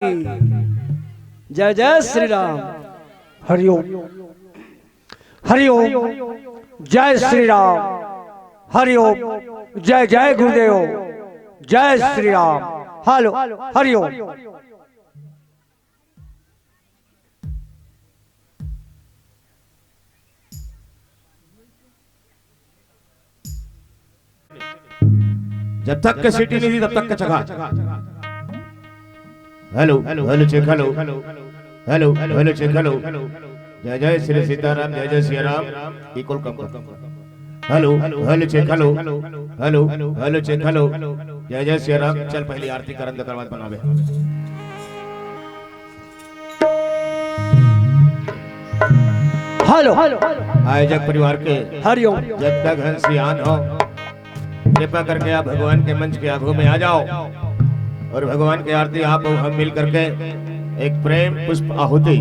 जय जय श्री राम। हरिओम हरिओम। जय श्री राम। हरिओम। जय जय गुरुदेव। जय श्री राम। हेलो हरिओम। जब तक के सीटी नहीं दी तब तक का चका। Hello hello check hello hello hello check hello. जय जय श्री सीताराम जय जय Siya Ram. Equal come hello hello check hello hello hello check hello. जय जय सिया राम। चल पहली आरती करन के बाद बनावे। हेलो आयोजक परिवार के हरिओम। जब तक हंसियान हो कृपा करके आप भगवान के मंच के आगू में आ जाओ और भगवान की आरती आप और हम मिल करके एक प्रेम पुष्प आहुति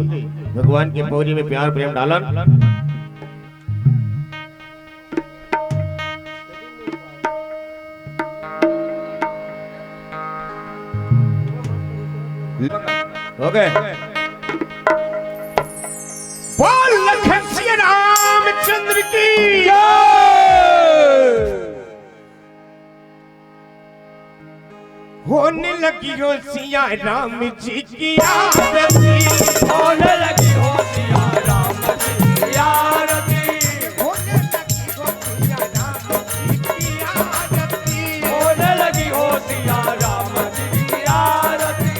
भगवान की पौरी में प्यार प्रेम डालन। ओके बोल लखन सिया रामचंद्र की होने लगी हो सिया राम जी की आरती। होने लगी हो सिया राम जी की आरती। होने लगी हो सिया राम जी की आरती। होने लगी हो सिया राम जी की आरती।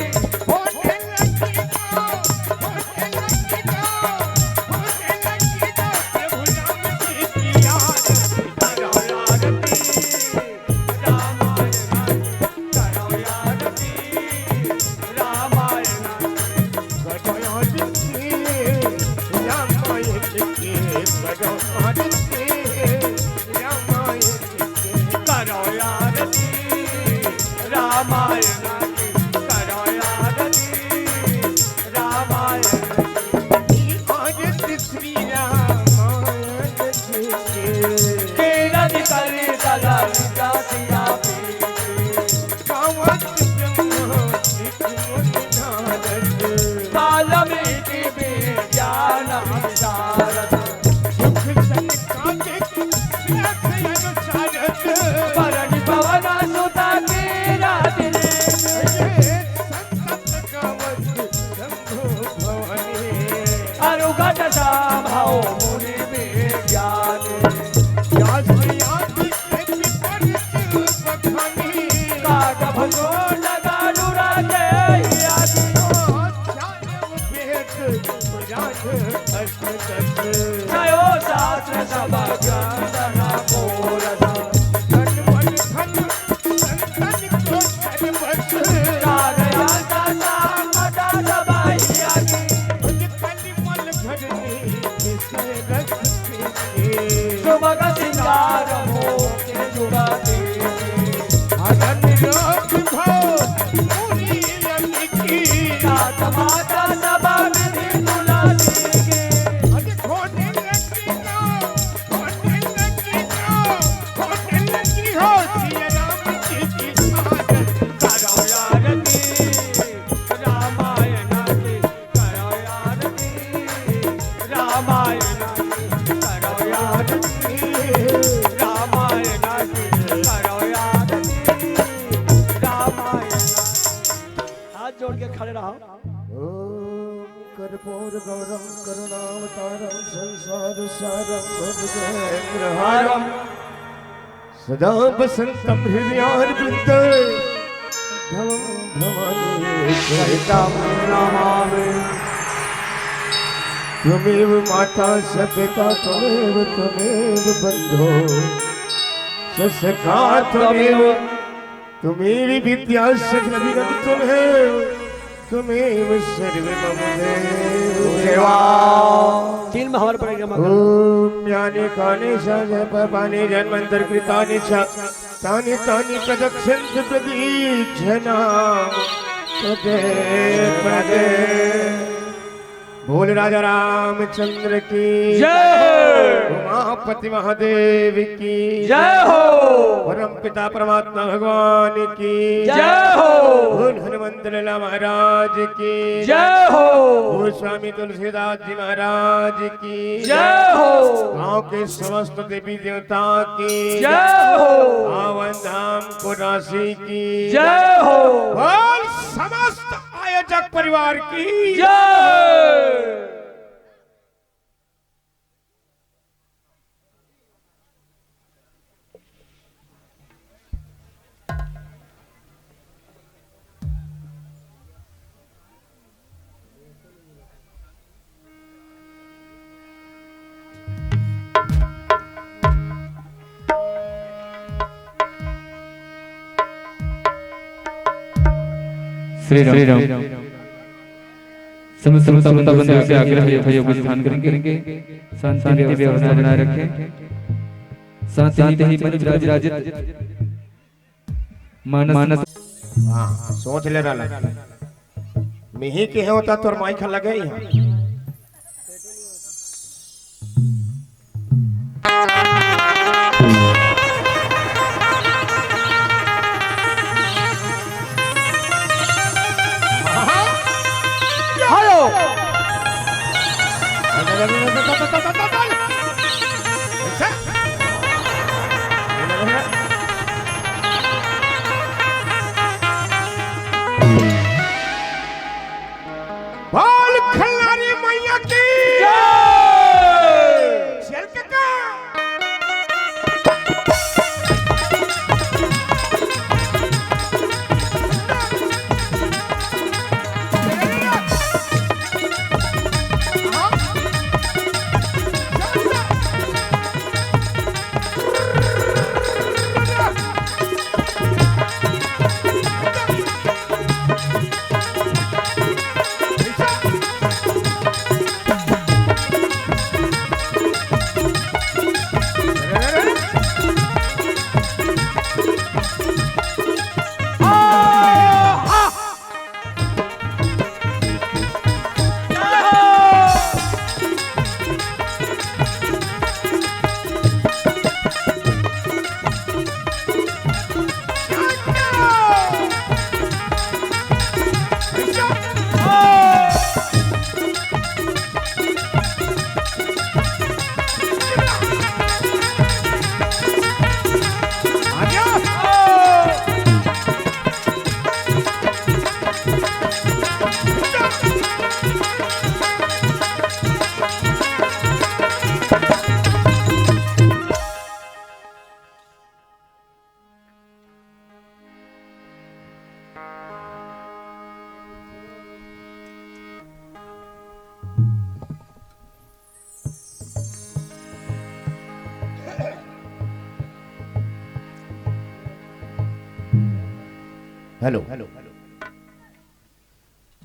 होने लगी हो प्रभु राम जी की आरती। करो आरती रामायण करो आरती रामायण करो आरती रामायण। कीरत करी सदा लिखा सिया वाल्मीकि विज्ञान विशारद। परनि पवन सुत कीरति अरुघट संभव मुनि विज्ञान। काटभ कोट गरुड़ जयो शास्त्र सब ज्ञान पूरन। सुभग सिंगार मोके जुगति नाथ माता सब विधि तुलसी के। करो आरती रामायण की करो आरती रामायण की करो आरती रामायण की करो आरती रामायण। हाथ जोड़ के खड़े रहो। कर्पूर गौरम करुणावतारम संसार सारम भुजगेंद्र हारम सदा बसंतम हृदयारविंदे धवम भवानी सहितं नमामि। त्वमेव माता स पिता त्वमेव बंधो स सखा त्वमेव विद्या सकलविदं त्वमेव सर्वमम देवा। तीन में हमारे परिक्रमा करो। ओम ज्ञाने काने पाने जन्मंतर कृतानि च तानि तानि प्रदक्षन्त प्रदीक्षणा पदे पदे। बोल राजा रामचंद्र की जय उमापति महादेव की जय हो परम पिता परमात्मा भगवान की जय हो बोल हनुमंत लाला महाराज की जय हो बोल स्वामी तुलसीदास जी महाराज की जय हो गांव के समस्त देवी देवता की जय हो पावन धाम कोरासी की जय हो बोल समस्त आयोजक परिवार की जय श्री राम समस्त बंधुओं से आग्रह है भाइयों को ध्यान करेंगे शांति व्यवस्था बनाए रखें साथ ही मन विराजित मानस हाँ सोच ले रहा मिही के होता तो माइक लगे यहाँ हेलो बोल खल्लारी मैया की चल काका हेलो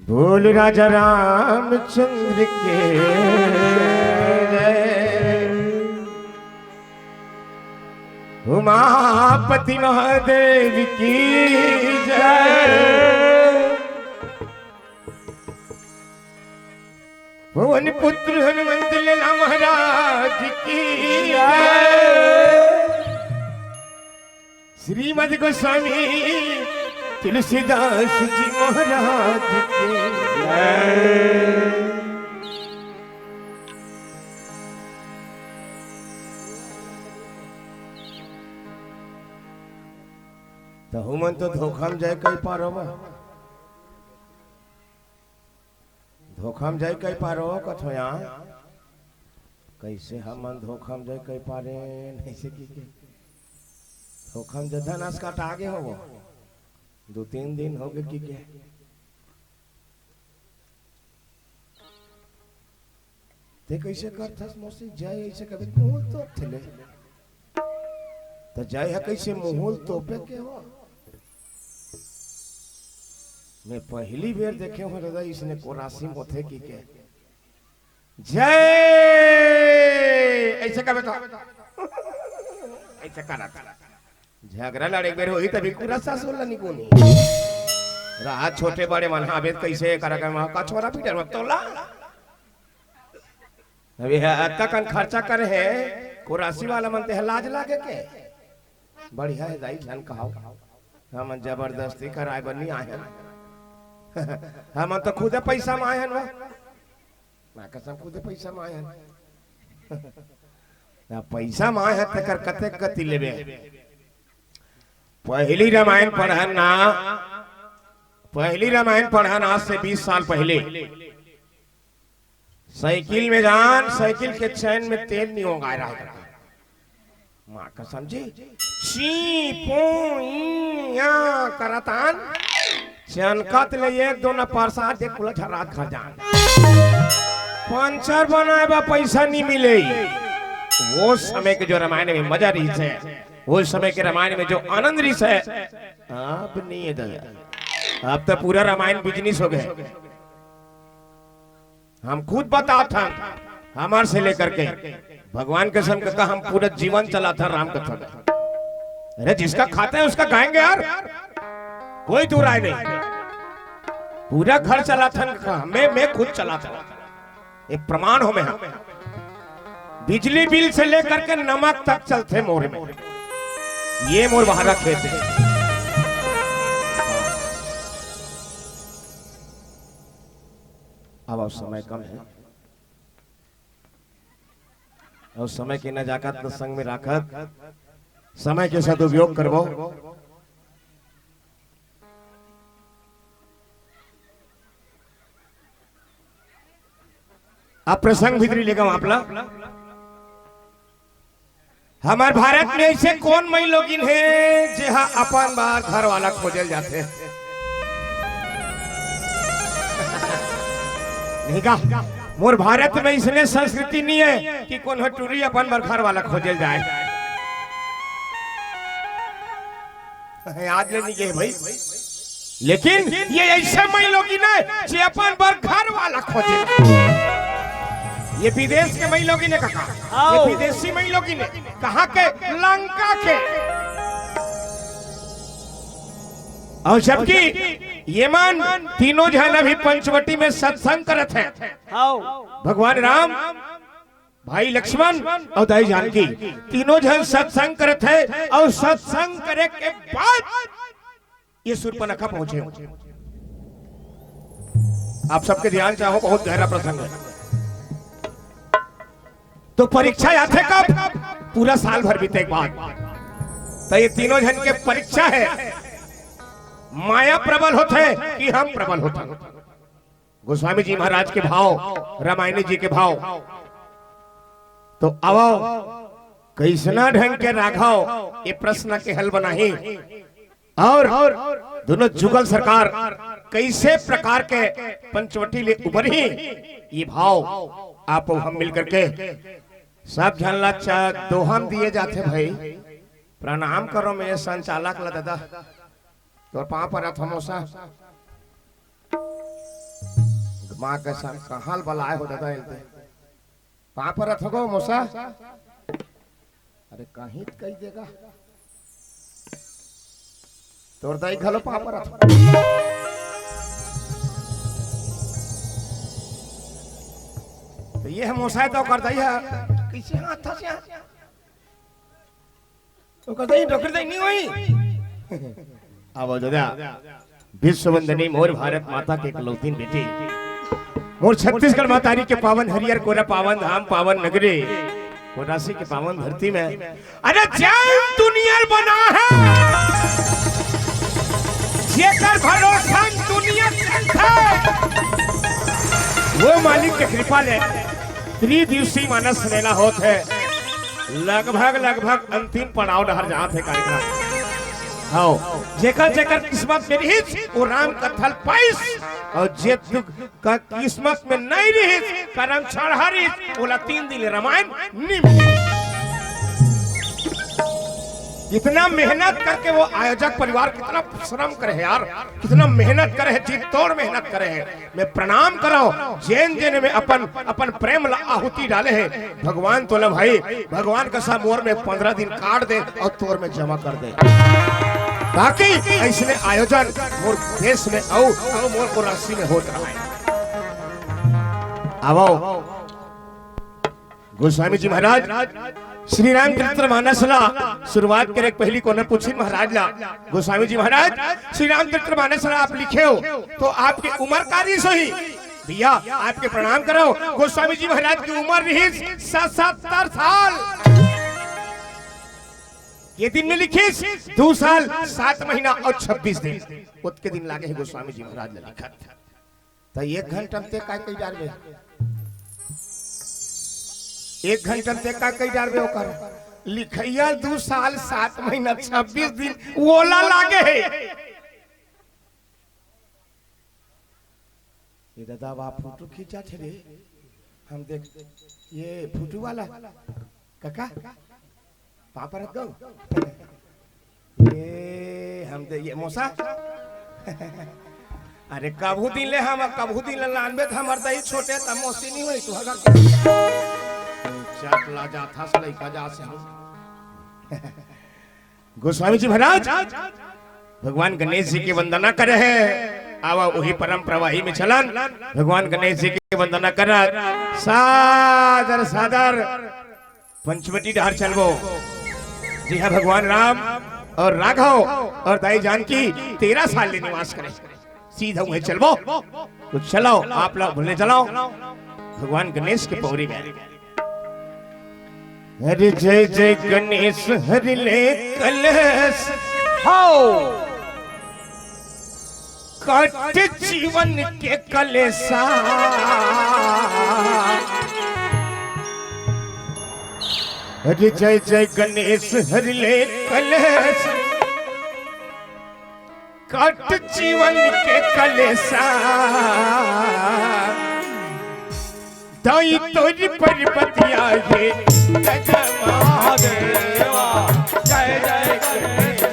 बोल राजा रामचंद्र के उमापति महादेव की जय पवन पुत्र हनुमंत लाला महाराज की जय श्रीमद गोस्वामी तुलसीदास जी महाराज की जय तो हुमन तो धोखा में जाए कई पारो धोखा में जाए कई पारो कथो यहाँ कैसे हम धोखा में जाए कई पारे नहीं से की धोखा में जधा नाश काट आगे हो वो 2-3 दिन हो गए की के ते कैसे करथस मोसी जाय ऐसे कभी मुहूल तो थले तो जाय है कैसे मुहूल तो पे के हो मैं पहली बार देखे हूं हृदय इसने कोरासी मोथे की के जय ऐसे कभी तो ऐसे करा झगड़ा लड़े बेर होई तभी पूरा सासुला निकोनी रात छोटे बड़े मन हावेत कैसे करा का का छोरा पीटर मत तोला अभी अक्का कन खर्चा करे है कुरासी वाला मन ते लाज लागे के बढ़िया है दाई जन कहाओ हम जबरदस्ती कराए बनी आए हम तो खुद पैसा में आए मैं कसम खुद पैसा में आए पैसा में आए तकर कते गति लेबे पहली रामायण पढ़न आज से 20 साल पहले साइकिल में जान साइकिल के चैन में तेल नहीं होगा रहा माँ कसम जी शी पो या करतान चनकत ले एक दो न प्रसाद एक कुल झरात खा जान पंचर बनाए बा पैसा नहीं मिले वो समय के जो रामायण में मजा रही है वो समय के रामायण में जो आनंद रही है अब नहीं है दादा अब तो पूरा रामायण बिजनेस हो गए हम खुद बताते हैं हमारे से लेकर के भगवान के संग का हम पूरा जीवन चलाता राम कथा का अरे जिसका खाते हैं उसका खाएंगे यार कोई दूर आए नहीं पूरा घर चलाता मैं खुद चलाता एक प्रमाण हो मैं बिजली बिल से लेकर के नमक तक चलते मोर में ये मोर बाहर खेत है अब समय कम है और समय की नजाकत तो संग में राखत समय के सदुपयोग करबो अब प्रसंग भीतरी लेगा आपला हमारे भारत में ऐसे कौन मई लोगिन है जहाँ अपन बार घर वाला खोजल जाते हैं नहीं का मोर भारत में इसने संस्कृति नहीं है कि कौन टूरी अपन बार घर वाला खोजल जाए आज ले नहीं गए भाई लेकिन ये ऐसे मई लोगिन है जो अपन बार घर वाला खोजे ये विदेश के मई लोगी ने कहा ये विदेशी मई लोगी ने कहा के लंका के और जबकि ये मान तीनों जन अभी पंचवटी में सत्संग करत है भगवान राम भाई लक्ष्मण और दाई जानकी तीनों जन सत्संग करत है और सत्संग करे के बाद ये सूर्पनखा पहुंचे आप सबके ध्यान चाहो बहुत गहरा प्रसंग है तो परीक्षा आते कब पूरा साल भर बीते के बाद तो ये तीनों जन के परीक्षा है माया प्रबल होते हैं कि हम प्रबल होते हैं गोस्वामी जी महाराज के भाव रामायणी जी के भाव तो आओ कैसना ढंग के राघव ये प्रश्न के हल बनाही और दोनों जुगल सरकार कैसे प्रकार के पंचवटी ले उभर ही ये भाव आप हम मिलकर के सब झनला दोहम दिए जाते भाई प्रणाम करो मेरे संचालक ला दादा तो पाँव पर थमोसा माँ के संग कहाल बलाए हो दादा इनते पाँव पर रखो मोसा अरे कहीं कही देगा तोर दाई घलो पाँव पर रखो तो ये हम मोसा तो कर दई है कैसे हाथ था से तो कर दई डॉक्टर दई नहीं हुई अब दादा विश्व वंदनी मोर भारत माता के इकलौतीन बेटी मोर छत्तीसगढ़ मातारी के पावन हरियर कोरा पावन धाम पावन नगरी कोरासी के पावन धरती में अरे जैन दुनिया बना है जेकर भरोसा दुनिया है वो मालिक के कृपा ले त्रिदिवसीय मानस मेला होत है लगभग अंतिम पड़ाव डहर जहाँ थे कार्यक्रम हाँ जेकर किस्मत में रही वो राम कथल पाइस और जे का किस्मत में नहीं रही करम चढ़ा रही बोला 3 दिन रामायण नहीं कितना मेहनत करके वो आयोजक परिवार कितना श्रम करे है यार कितना मेहनत करे है जी तोड़ मेहनत करे है मैं प्रणाम कराओ जैन जैन में अपन प्रेम आहुति डाले है भगवान तोला भाई भगवान का सा मोर में 15 दिन काट दे और तोर में जमा कर दे ताकि ऐसे आयोजन मोर देश में और मोर को राशि में होता है। अब गोस्वामी जी महाराज श्री राम चरितमानसला शुरुआत करे पहली कोने पूछी महाराज ला गोस्वामी जी महाराज श्री राम चरितमानसला आप लिखे हो तो आपकी उम्र कारी सही भैया आपके प्रणाम करो। गोस्वामी जी महाराज की उम्र रही 77 साल। ये दिन में लिखी 2 साल 7 महीना और 26 दिन उसके दिन लागे है गोस्वामी जी महाराज ने लिखा तो 1 घंटा में का कई डालबे 1 घंटा में का कई डालबे ओकर लिखैया 2 साल 7 महीना 26 दिन ओला लागे है। ये दादा आप फोटो खींचा थे रे हम देख ये फोटो वाला काका पापा रख दो ये हम दे ये मौसा अरे कबू दिन ले हम कबू दिन ले लानबे हमर दही छोटे त मौसी नहीं होई तू हगा चाट ला जा था सलाई का जा से गोस्वामी जी महाराज भगवान गणेश जी की वंदना करे है आवा वही परम प्रवाही में चलन भगवान गणेश जी की वंदना कर सादर सादर पंचवटी डहर चलबो। जी हाँ भगवान राम और राघव और दाई जानकी 13 साल ले निवास करे सीधा वहीं चलबो तो चलाओ आप लोग भूलने चलाओ भगवान गणेश के पौरी में। हरि जय जय गणेश हरि ले कलश हाओ कट जीवन के कलेसा हरि जय जय गणेश हरि ले कलेश कट जीवन के कलेसा दाई तोरी परपतिया ये महादेवा जय जय गणेश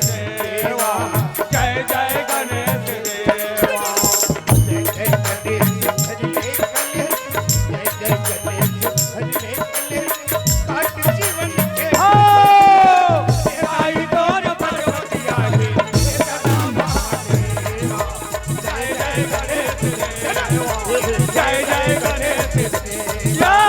देवा जय जय गणेश देवा जय जय गणेश हरि ले कलेश जय जय गणेश हरि ले कलेश कट जीवन के आई तोर परवतिया हे महादेवा जय जय गणेश देवा जय जय गणेश देवा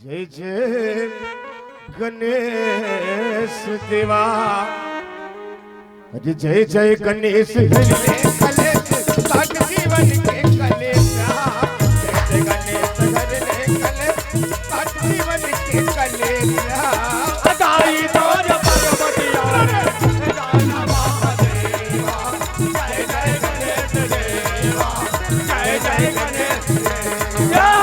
जय जय गणेश देवा अरे जय जय गणेश हरि ले कलेश काट जीवन के कलेशा जय जय गणेश हरि ले कलेश काट जीवन के कलेशा अदाई तोर परवतिया दाना महादेवा जय जय गणेश देवा जय जय गणेश देवा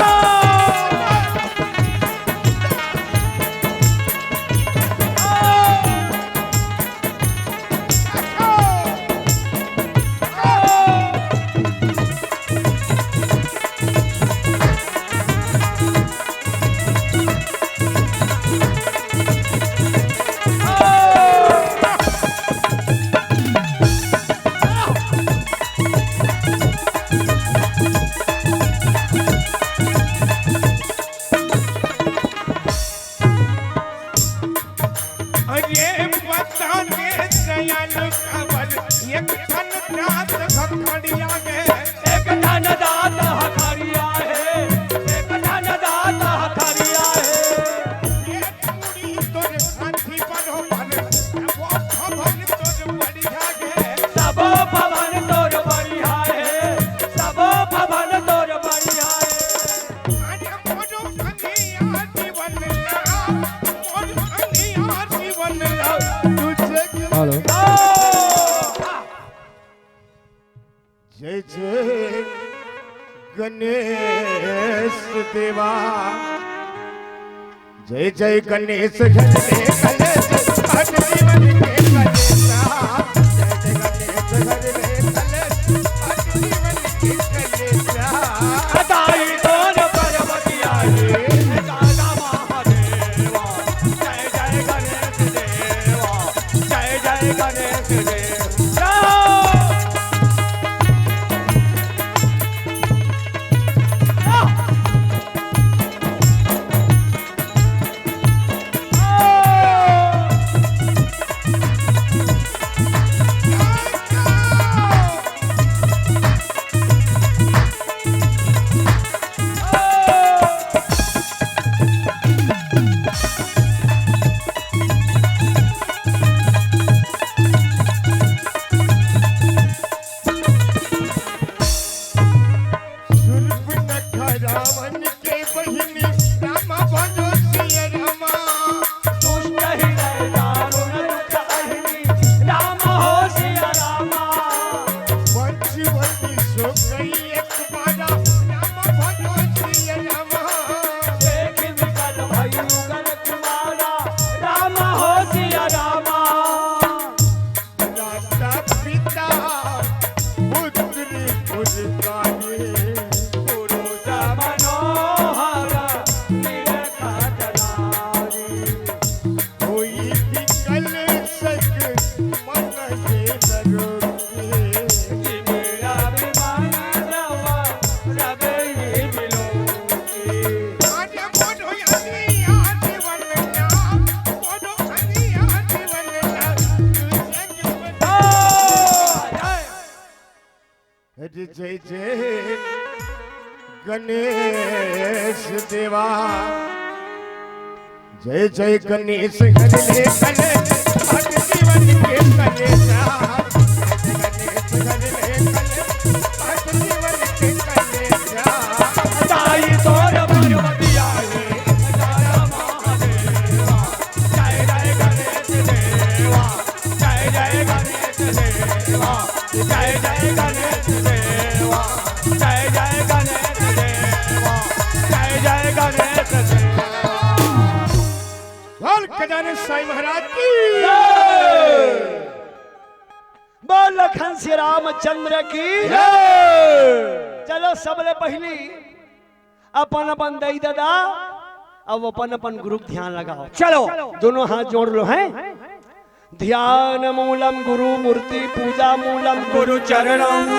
सब गणेश देवा जय जय गणेश घरे कलेश हर जीवन के कलेशा जय जय गणेश घरे कलेश हर जीवन के कलेशा दाई तोर पर्वती आई दादा महादेवा जय जय गणेश देवा जय जय गणेश देवा रावण के बहिनी रामा बनो सिया रामा दुष्ट हृदय दारुण दुख अहिनी राम हो सिया रामा वंशीवती सो गई एक बारा रामा बनो सिया रामा देख विकल भयु गण कुमारा राम हो सिया रामा माता पिता पुत्री पुरकारे मनोहर निरखटनारी कोई भी कल सक मन के नरोगे मेरा विमान रव रवे मिलोगे आजा बोलो यानी आदि वनना बोलो यानी आदि वनना जय जय गणेश देवा जय जय गणेश घरे कलेश हर जीवन के कलेशा गणेश घरे कलेश हर जीवन के कलेशा दाई तोर पर्वती आई दादा महादेवा जय जय गणेश देवा जय जय गणेश देवा जय जय गणेश देवा जय जय गणेश देवा जय जय गणेश देवा बोल खजाने साईं महाराज की बोल लखन श्री रामचंद्र की चलो सबले पहली अपन अपन दई दादा अब अपन अपन गुरु के ध्यान लगाओ चलो दोनों हाथ जोड़ लो हैं ध्यान मूलम गुरु मूर्ति पूजा मूलम गुरु चरणम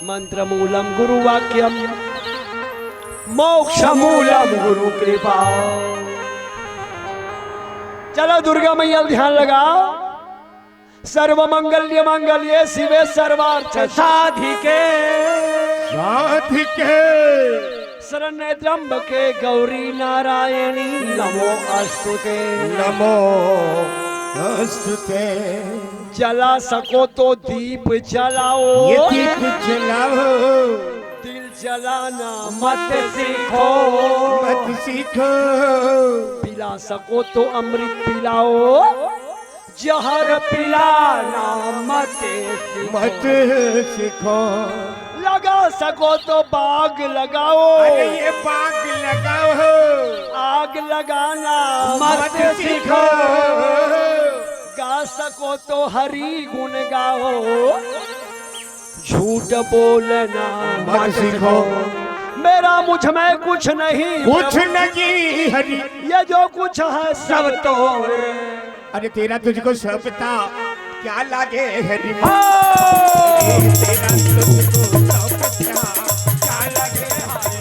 मंत्र मूलम गुरु वाक्यम मोक्ष मूलम गुरु कृपा चलो दुर्गा मैया ध्यान लगाओ सर्व मंगल्य मंगल्ये शिवे सर्वार्थ साधिके साधिके शरण्य त्र्यंबके गौरी नारायणी नमो अस्तुते नमो अस्तुते जला सको तो दीप जलाओ ये दीप जलाओ दिल जलाना मत सीखो मत सीखो पिला सको तो अमृत पिलाओ जहर पिलाना मत मत सीखो लगा सको तो बाग लगाओ अरे ये बाग लगाओ आग लगाना मत सीखो गा सको तो हरि गुण गाओ झूठ बोलना मत सीखो मेरा मुझ में कुछ नहीं कुछ नहीं हरि ये जो कुछ है सब तो अरे तेरा तुझको सब पता क्या लागे हरि तेरा तुझको सब पता क्या लागे हरि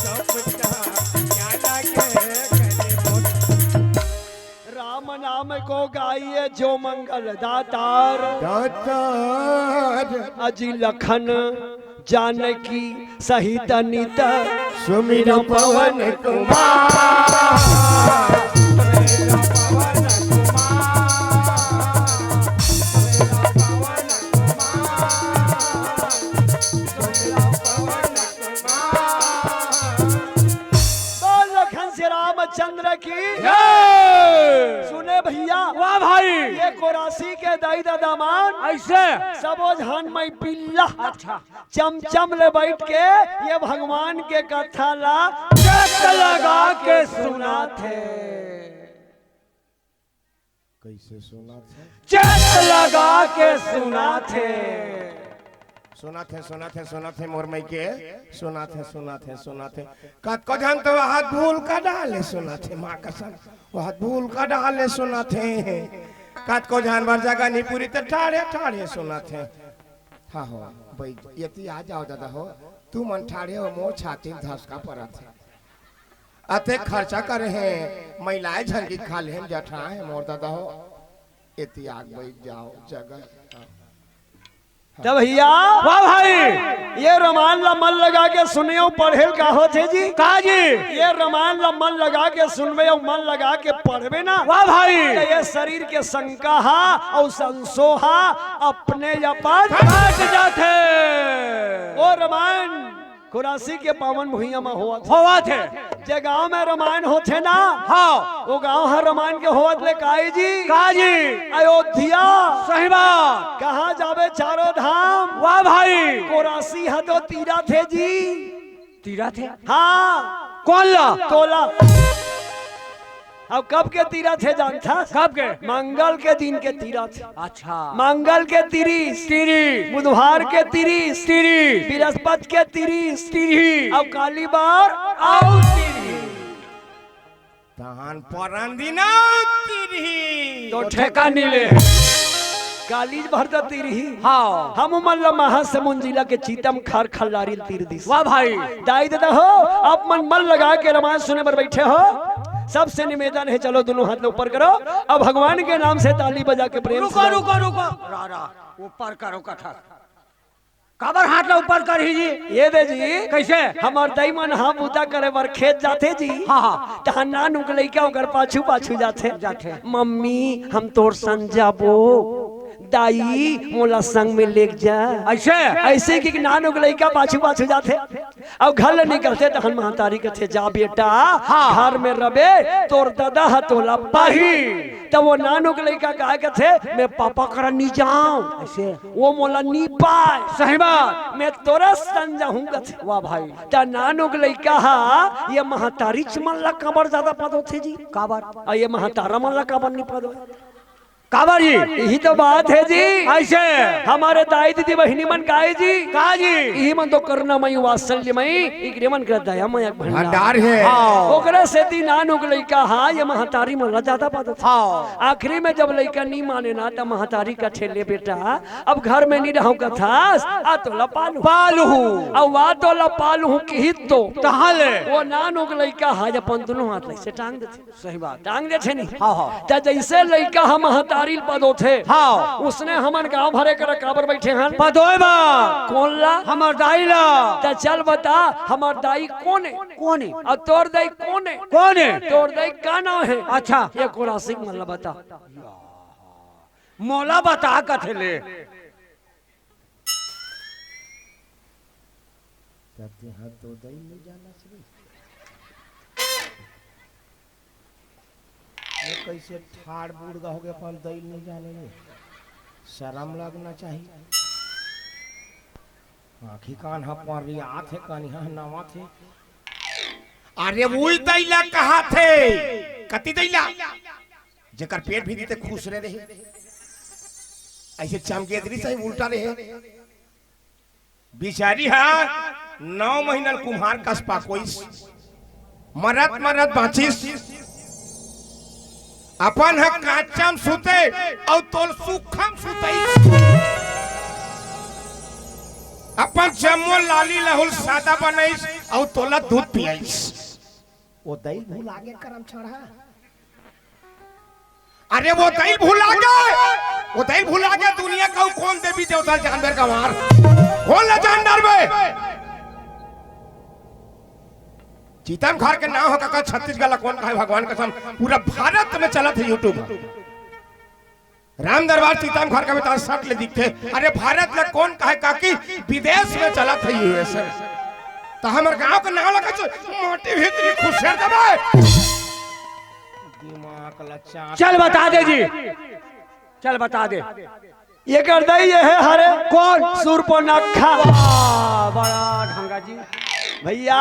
सब पता क्या लागे हरि राम नाम को गाइए जो मंगल दातार दातार अजी लखन जानकी सहित नित सुमिर पवन कुमार श्री रामचंद्र की जय। सुने भैया वाह भाई, ये कोरासी के दाई दादामान ऐसे सबो झान मई पिल्ला अच्छा चमचम ले बैठ के ये भगवान के कथा ला चक लगा के सुना थे, कैसे सुना थे? चक लगा के सुना थे। सुना थे मोर मई के सुना थे कत को जान तो हाथ भूल का डाले सुना थे माँ कसम हाथ भूल का डाले सुना थे कत को जान बार जगह नहीं पूरी तो ठाड़े सुना थे। हाँ हो भाई यति आ जाओ दादा हो तू मन ठाड़े हो मोर छाती धसका पड़ा थे अते खर्चा करे हैं महिलाएं झंगी खा ले जठा है मोर दादा हो यति आग बैठ जाओ जगह। तो भैया वाह भाई, ये रामायण ला मन लगा के सुने पढ़े का होते जी का जी, ये रामायण ला मन लगा के सुनबे और मन लगा के पढ़बे ना वाह भाई, तो ये शरीर के शंका और संसोहा अपने अपन हट जाते। वो रामायण कोरासी के पावन भुइया में होवा थे, जे गांव में रामायण होते ना हाँ वो गांव है रामायण के होवत ले काई जी का जी, अयोध्या सही बात, कहाँ जावे चारों धाम वाह भाई, कोरासी है तो तीरा थे जी तीरा थे, हाँ कौन ला तोला। अब कब के तीरा थे जानता? कब के? मंगल के दिन के तीरा थे। अच्छा, मंगल के 30, तीरी, बुधवार के 30, तीरी, बृहस्पति के 30, तीरी, अब काली बार और तीरी, तहान परन दिना तिरही तो ठेका नीले, कालीज भर तो तीरही। हाँ हम मल्ल महासमुंद जिला के चीतम खार खल्लारी तीर दिस। वाह भाई, दाई दादा हो अब मन लगा के रामायण सुने पर बैठे हो सबसे निवेदन है चलो दोनों हाथ ऊपर करो अब भगवान के नाम से ताली बजा के प्रेम रुको रुको रुको, रारा ऊपर करो कथा, काबर हाथ ला ऊपर कर ही जी, ये दे जी कैसे? हमार दाई मन हाँ बूता करे बर खेत जाते जी हाँ हाँ, तहां ना नुक लइका ओकर पाछू पाछू जाते मम्मी हम तोर संग जाबो दाई मोला संग में लेक जा ऐसे ऐसे कि नान उग लइका पाछू पाछू जाते अब घर निकलते तहन महतारी कथे जा बेटा हाँ। घर में रबे तोर दादा ह तोला पाही तब वो नान उग लइका कहा कथे मैं पापा करा नी जाऊं ऐसे, वो मोला नी पाए सही बात, मैं तोरा संग जाऊं कथे वाह भाई, ता नान उग लइका हा ये महतारी चमन ला कबर ज्यादा पद होथे जी काबर, आ ये महतारा मन ला कबर नहीं पद हो काबर जी, यही तो बात है जी ऐसे हमारे दाई दीदी बहिनी मन काहे जी का जी, यही मन तो करुणामयी वात्सल्यमयी इकरे मन कर दयामय भंडार है। हाँ ओकरे से ती नान उग लइका हा ये महतारी मन ला ज्यादा पद था हाँ, आखिरी में जब लइका नहीं माने ना त महतारी का ठेले बेटा अब घर में नहीं रहूं कथास आ तो ला पालू अब वा तो ला पालू की तो कहाँ ले, वो नान उग लइका हा अपन दोनों हाथ से टांग देते सही बात, टांग देते नहीं हाँ हाँ, त जैसे लइका हम महतारी पदो थे हाँ, उसने हमन गांव भरे कर काबर बैठे हैं पदोय बा, कौन ला हमर दाई ला, त चल बता हमार दाई कौन है कौन है, और तोर दाई कौन है कौन है, तोर दाई का नाम है अच्छा, ये कोरासिक मन ला बता मोला बता कथे ले, कैसे ठाड़ बूढ़ हो गए अपन दैल नहीं जाने में शर्म लगना चाहिए। आखी कान हा पर आथे कानी हा नवा थे अरे वही दैला कहा थे कति दैला जेकर पेट भी दीते खुश रहे ऐसे चमकेदरी से उल्टा रहे बिचारी हा 9 महीना कुम्हार कसपा कोई मरत बाचिस अपन है काचम सुते और तोल सुखम सुते अपन जम्मो लाली लहुल सादा बनाइस और तोला दूध पियाइस वो दही भूल आगे करम छड़ा अरे वो दही भूल आगे दुनिया का कौन देवी देवता जानवर का मार कौन ले जानवर में चीतम खार के नाम होगा छत्तीसगढ़ कौन कहा भगवान कसम पूरा भारत में चला थे यूट्यूब राम दरबार चीतम खार का में शर्ट ले दिखते अरे भारत में कौन कहा कि विदेश में चला था यूएस तो हमर गांव के नाम लगा मोटी भीतरी खुशर दबाए दिमाग लच्चा चल बता दे जी, चल बता दे। ये करता ही ये है हरे कौन सुरपनखा। बड़ा ढंगा जी भैया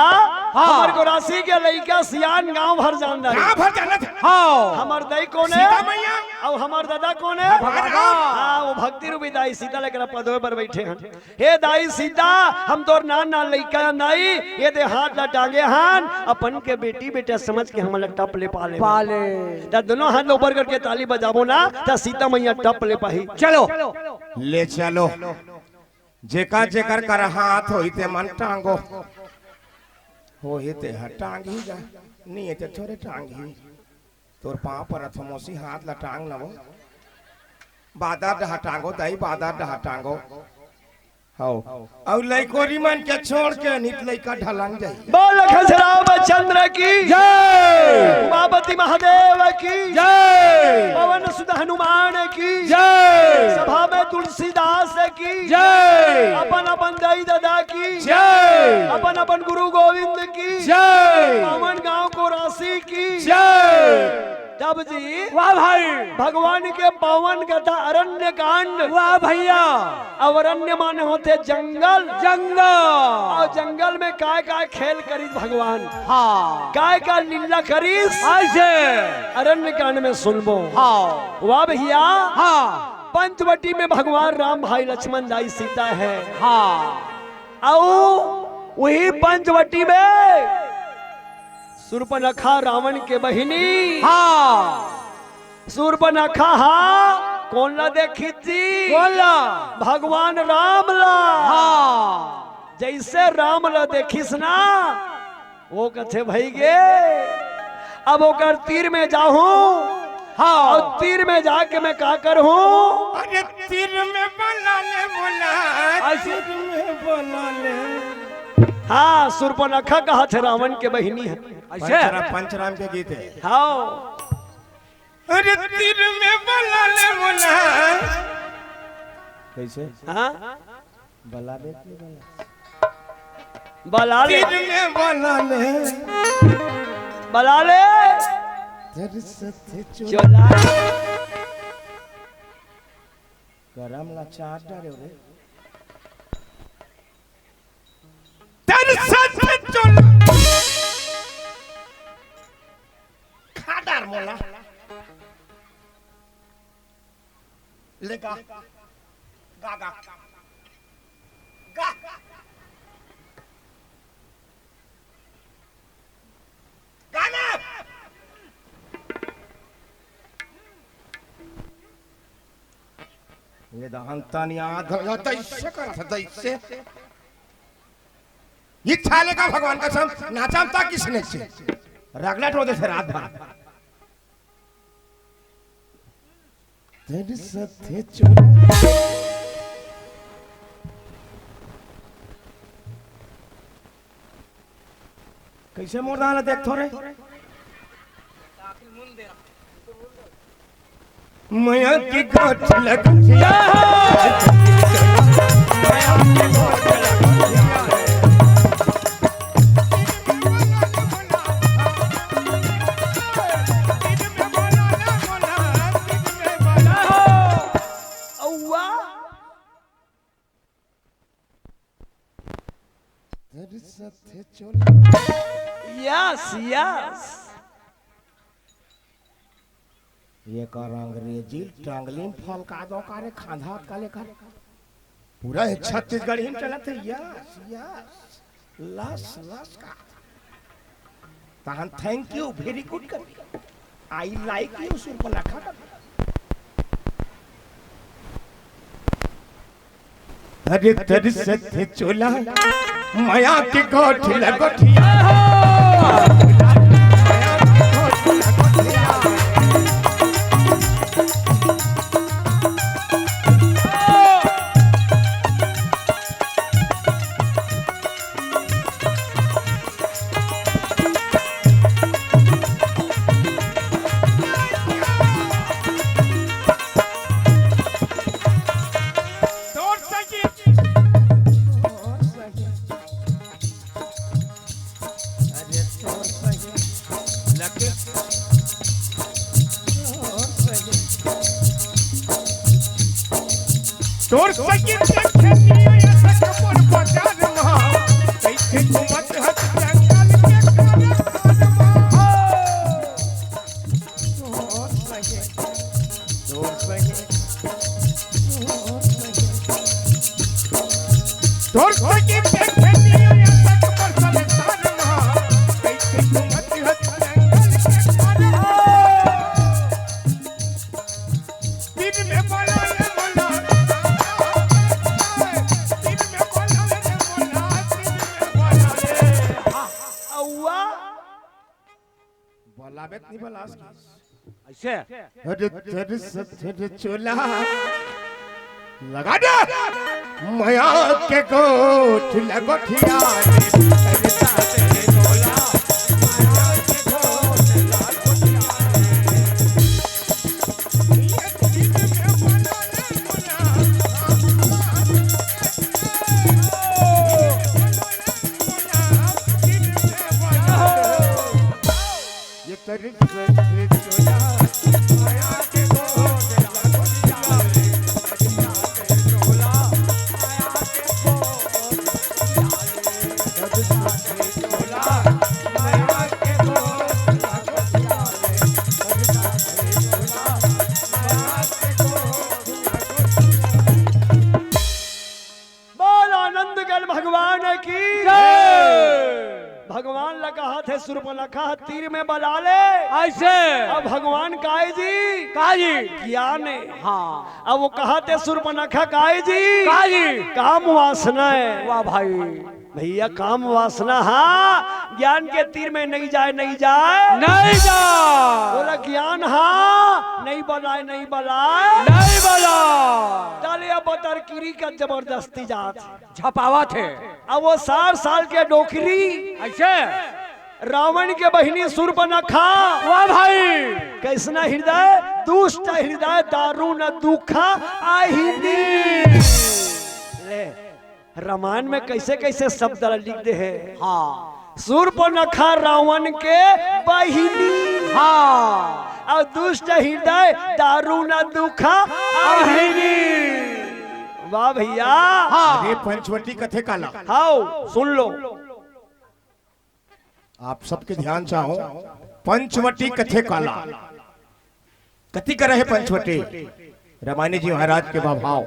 हमार को राशि के लइका सियान गांव भर जान रहा गांव भर जानत हाँ हमार दई कौन है सीता मैया और हमार दादा कौन है हाँ वो भक्ति रूपी दाई सीता लेकर पदवे पर बैठे हैं। हे दाई सीता हम तो नान नान लइका दाई ये दे हाथ ला टांगे हान अपन के बेटी बेटा समझ के हम टप ले पाले ता दोनों हाथ ऊपर करके ताली बजाबो ना ता सीता मैया टप ले पाही। चलो ले चलो जेका जेकर कर हाथ होइते मन टांगो होइते टांग ही जा नहीं ते थोड़े टांग ही तोर पांव पर थमोसी हाथ ला टांग नवो बादर डहा टांगो दाई बादर डहा टांगो हो और लइकोरी मन के छोड़ के नित लइका ढलंग जाई। बोल रामचंद्र की जय, उमापति महादेव की जय, पवन सुत हनुमान की जय, सभा में तुलसीदास की जय, अपन अपन दाई दादा की जय, अपन अपन गुरु गोविंद की जय, पवन गांव को राशि की जय। तब जी वाह भाई भगवान के पावन कथा अरण्य कांड वाह भैया। अब अरण्य माने होते जंगल जंगल और जंगल में काय काय खेल करी भगवान हाँ काय का लीला करी ऐसे अरण्य कांड में सुनबो हाँ वाह भैया हाँ। पंचवटी में भगवान राम भाई लक्ष्मण दाई सीता है हाँ और वही पंचवटी में सुर्पनखा रावण के बहिनी हाँ सुर्पनखा हाँ कौन ला देखी थी कौन ला भगवान राम ला हाँ जैसे राम ला देखिस ना वो कथे भाई गे अब वो कर तीर में जाऊं हाँ और तीर में जाके मैं क्या करूं अरे तीर में बना ले बोला ऐसे में बना ले हाँ सुर्पनखा कहा थे रावण के बहिनी है पंचराम के गीत है हाँ अरे तीर में बना ले बोला कैसे हाँ बला दे बला ले तीर में बना ले बला ले तेरे साथ चला गरम ला चाट डाले रे तेरे साथ चल खादार मोला लेगा गा गा गा गाना ये दहंता नहीं आधा तैसे कर था तैसे ये छाले का भगवान का सम नाचामता किसने से रगड़ट होते थे रात भर तेरे साथे चोला कैसे मोरदाना देख थोड़े माया की गाठ लग यस यस ये कर अंग्रेजी टांगलीन फल का दो कारे खांधा काले कर पूरा छत्तीसगढ़ ही चलत है यस यस लस लस का तहन थैंक यू वेरी गुड कर आई लाइक यू सुर्पनखा का अरे तेरे से चोला माया की गोठी लगोठिया तोर सकी खेती ऐसा कपूर बाजार महा कैसे घूमत हत जंगल के खाना तोर सके तोर सकी खेती ऐसा कपूर बाजार महा कैसे घूमत हत जंगल के खाना दिन में बोला लाबेत नहीं बलास ऐसे अरे चोला लगा दे माया के गोठ लगोठिया भगवान लगा थे सुर्पनखा तीर में बला ले ऐसे अब भगवान काहे जी ज्ञान है। हाँ अब वो कहा थे सुर्पनखा काहे जी काम वासना है। वाह भाई भैया काम वासना हाँ ज्ञान के तीर में नहीं जाए बोला ज्ञान हाँ नहीं बलाए डाले अब तरकीरी का जबरदस्ती जात झपावा थे। अब वो 60 साल के डोकरी ऐसे रावण के बहिनी सुर्पनखा वाह भाई कैसना हृदय दुष्ट हृदय दारू न दुखा आहिनी ले रामायण में कैसे कैसे शब्द लिख दे है। हाँ सुर्पनखा रावण के बहिनी हाँ और दुष्ट हृदय दारू न दुखा आहिनी। वाह भैया हाँ अरे पंचवटी कथे काला हाउ सुन लो आप सबके ध्यान चाहो पंचवटी कथे काला कथी करे है पंचवटी रामायण जी महाराज के भाव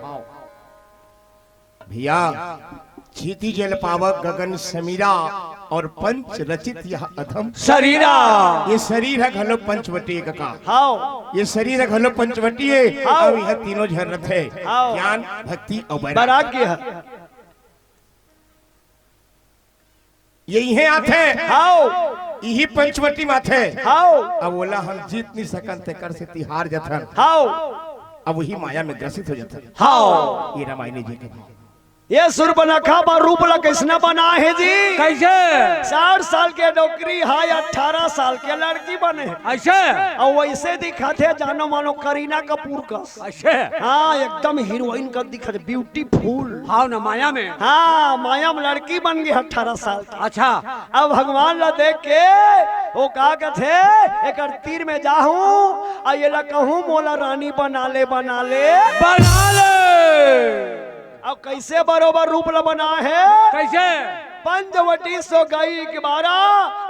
भैया चीती जल पावक गगन समीरा और पंच रचित यह अधम शरीरा ये शरीर है घलो पंचवटी का हाउ ये शरीर है घलो पंचवटी है हाँ। और यह तीनों झरत है हाँ। ज्ञान भक्ति और वैराग्य है। यही है आथे हाउ यही पंचवटी माथे हाउ अब बोला हम जीत नहीं सकन ते कर से तिहार जथन हाउ अब वही माया में ग्रसित हो जाता हाउ ये रामायण जी के ये सुर्पनखा पर रूप ला कैसना बना है जी कैसे 60 साल के डोकरी हाय 18 साल के लड़की बने ऐसे और वैसे दिखाते जानो मानो करीना कपूर का ऐसे हाँ एकदम हीरोइन का दिखते ब्यूटीफुल हाँ न माया में हाँ माया में लड़की बन गई 18 साल की। अच्छा अब भगवान ला देख के वो का कथे एक तीर में जाहूं और ये ला कहूं मोला रानी बना ले अब कैसे बरोबर रूप ला बना है कैसे पंचवटी सो गई के बारा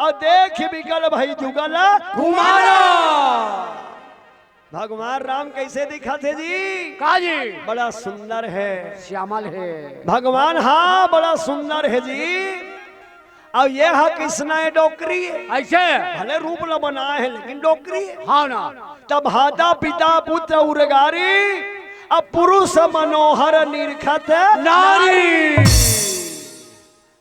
और देख बिगल भाई जुगल घुमारा भगवान राम कैसे दिखा थे जी काजी बड़ा सुंदर है श्यामल है भगवान हाँ बड़ा सुंदर है जी। अब ये है कृष्णा है डोकरी है ऐसे भले रूप ला बना है लेकिन डोकरी है। हाँ ना तब हादा पिता पुत्र उरगारी अब पुरुष मनोहर निरखत नारी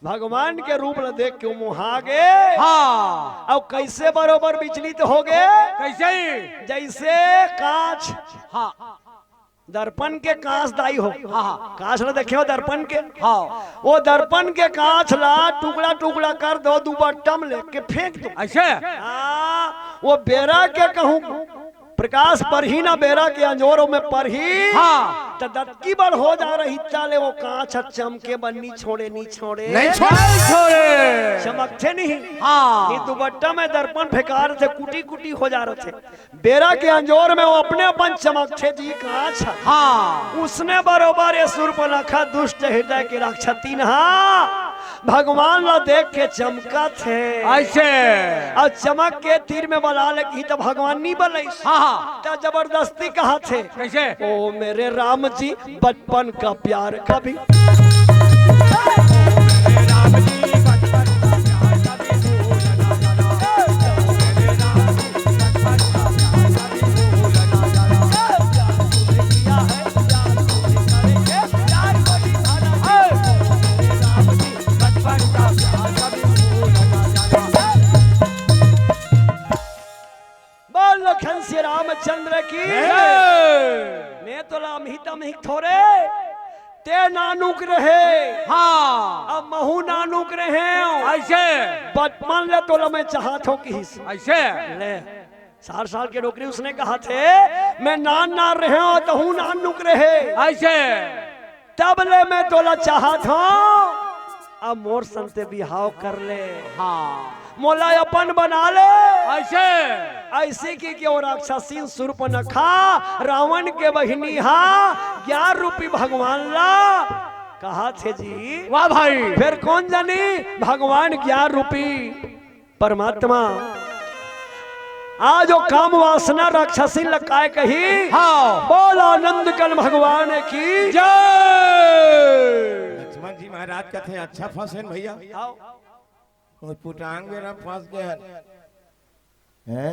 भगवान के रूप ला देख के मुहा गए। हाँ अब कैसे बरोबर विचलित हो गए कैसे जैसे कांच हाँ दर्पण के कांच दाई हो हाँ कांच ला देखे हो दर्पण के हाँ वो दर्पण के कांच ला टुकड़ा टुकड़ा कर दो दुबट्टम लेके फेंक दो ऐसे वो बेरा के कहूँ प्रकाश पर ही ना बेरा के अंजोरों में पर ही हाँ तो दत्की बड़ हो जा रही चाले वो कांच चमके बन्नी छोड़े नी छोड़े नहीं छोड़े चमकते नहीं हाँ ये दुपट्टा में दर्पण फेंका रहे थे कुटी कुटी हो जा रहे थे बेरा के अंजोर में वो अपने अपन चमकते जी कांच हाँ उसने बरोबर ये सुर्पनखा दुष्ट हृदय के रक्षती नहा भगवान ला देख के चमका थे ऐसे और चमक के तीर में बना ले की तो भगवान नहीं बने हाँ तो जबरदस्ती कहा थे कैसे ओ मेरे राम जी बचपन का प्यार कभी बोल लखन श्री रामचंद्र की मैं तो राम ही तम ही थोड़े ते नानुक रहे हाँ अब महू नानुक रहे ऐसे बचपन ले तो मैं चाहत हो कि ऐसे ले 4 साल के नौकरी उसने कहा थे मैं नान रहे हो तो हूँ नानुक रहे ऐसे तब ले मैं तोला चाहत हूँ अब मोर संते बिहाव कर ले हाँ मोला अपन बना ले ऐसे ऐसे की क्यों राक्षसी सुर्पनखा रावण के बहिनी हा 11 रूपी भगवान ला कहा थे जी वाह भाई फिर कौन जानी भगवान 11 रूपी परमात्मा आज जो काम वासना राक्षसी लकाए कही हाँ बोल आनंद कल भगवान की लक्ष्मण जी महाराज कहते हैं अच्छा फंसे भैया और पुटांग मेरा फंस गया है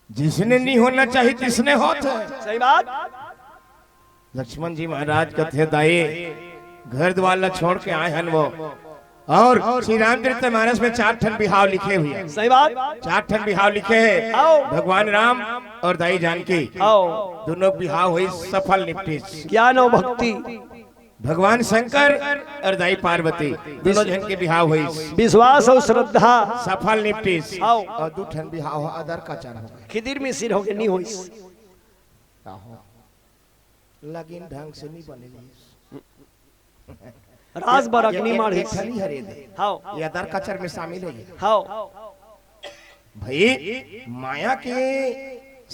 जिसने नहीं होना चाहिए जिसने होता है सही बात लक्ष्मण जी महाराज कहते हैं दाई घर द्वार छोड़ के आए हैं वो और श्री रामचरितमानस में 4 ठन बिहाव लिखे हुए हैं सही बात 4 ठन बिहाव लिखे हैं आओ भगवान राम और दाई जानकी आओ दोनों बिहाव हुई सफल निपटी ज्ञान और भक्ति भगवान शंकर और दाई पार्वती दोनों जन के बिहाव हुई विश्वास और श्रद्धा सफल निपटी आओ। और 2 ठन बिहाव अदर का चार हो गए खिदिर में सिर हो के नहीं होई लगिन ढंग से नहीं बनेगी राज बरक नहीं मारी खली हरे दे हाओ ये अदर कचर में शामिल है हाओ भाई माया के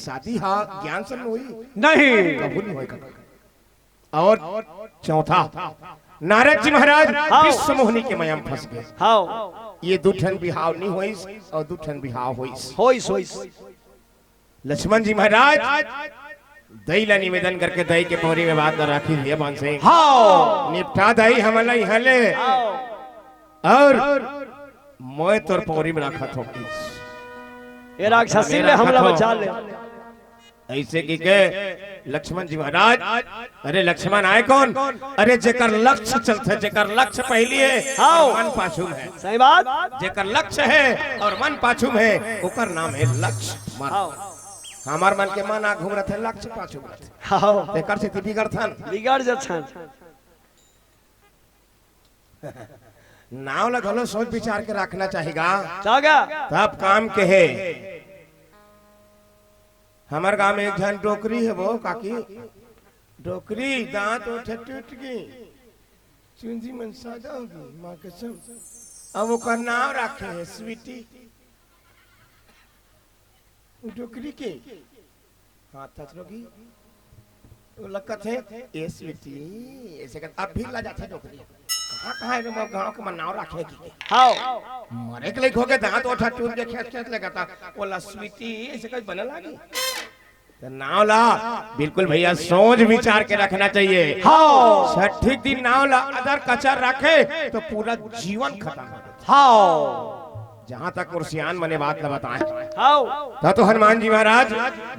शादी हा ज्ञान से नहीं हुई नहीं कबूल नहीं होएगा और चौथा नारद जी महाराज विश्व मोहिनी के माया में फंस गए हाओ ये 2 ठन बिहाव नहीं हुई और 2 ठन बिहाव हुई होई लक्ष्मण जी महाराज दही ला निवेदन करके दही के पौरी में बात न राखी है बन सिंह हाँ निपटा दही हमला यहाँ ले और मोए तोर पौरी में रखा थो ये राक्षसी ले हमला बचा ले ऐसे की के लक्ष्मण जी महाराज अरे लक्ष्मण आए कौन अरे जेकर लक्ष्य चलते जेकर लक्ष्य पहली है हाँ। मन पाछुम है सही बात जेकर लक्ष्य है और मन पाछुम है ओकर नाम है लक्ष्य मन हमार मन के मन आ घूम रहे थे लक्ष्य पाछुम रहे हाओ तेकर से बिगड़ थन बिगड़ जछन नाव लगलो सोच विचार के रखना चाहेगा जागा तब काम के है हमार गांव में एक जन डोकरी है वो काकी डोकरी दांत उठ टूट गई चुंजी मन सादा होगी मां कसम अब वो का नाम रखे है स्वीटी डोकरी के हाथ तक लोगी वो लकत है ए स्वीटी ऐसे कर अब भी ला जाते डोकरी कहां है गांव के मन नाम रखे की हाओ मरे के लिए हो गए दांत उठा टूट के खेत खेत लगा था वो लस्वीटी ऐसे कोई बना लागी तो नाव ला बिल्कुल भैया सोच विचार के रखना चाहिए हाँ 6 दिन नाव ला अदर कचर रखे तो पूरा जीवन खत्म हो जाता हाँ जहाँ तक मुर्शियान मने बात न बताए हाओ तो हनुमान जी महाराज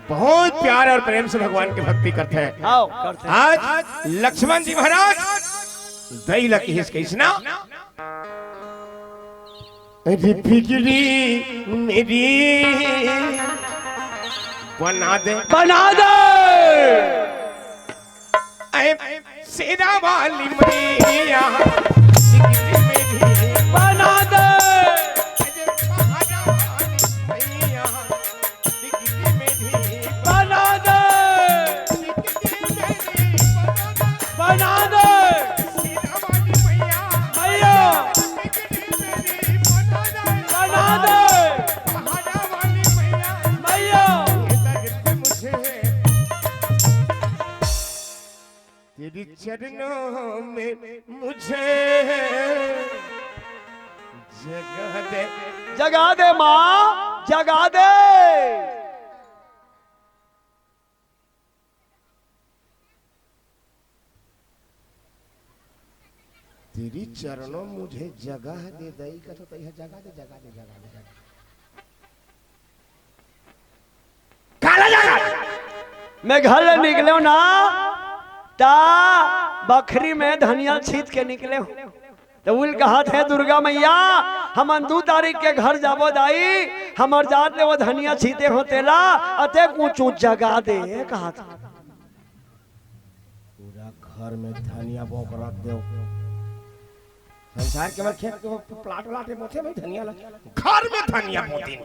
बहुत प्यार और प्रेम से भगवान की भक्ति करते हैं हाओ करते आज लक्ष्मण जी महाराज दही लकी हिसना अरे फिक्री मेरी बना दे सेरा वाली मैया फिक्री मेरी बना दे अरे पहाड़ा वाली मैया चरणों में मुझे जगह दे। जगा दे माँ, जगा दे। तेरी चरणों मुझे जगह दे दई का तो तैया जगह दे, जगह दे, जगह दे, जगह काला जगह। मैं घर निकले ना ता बखरी में धनिया छीत के निकले हूँ तो उल कहा थे दुर्गा मैया हम 2 तारीख के घर जाबो दाई हमर जात ले वो धनिया छीते होतेला अते ऊंच जगा दे कहा था। पूरा घर में धनिया बोक रख दो। संसार के मर खेत के प्लाट लाटे बोते भाई धनिया लग घर में धनिया बोती।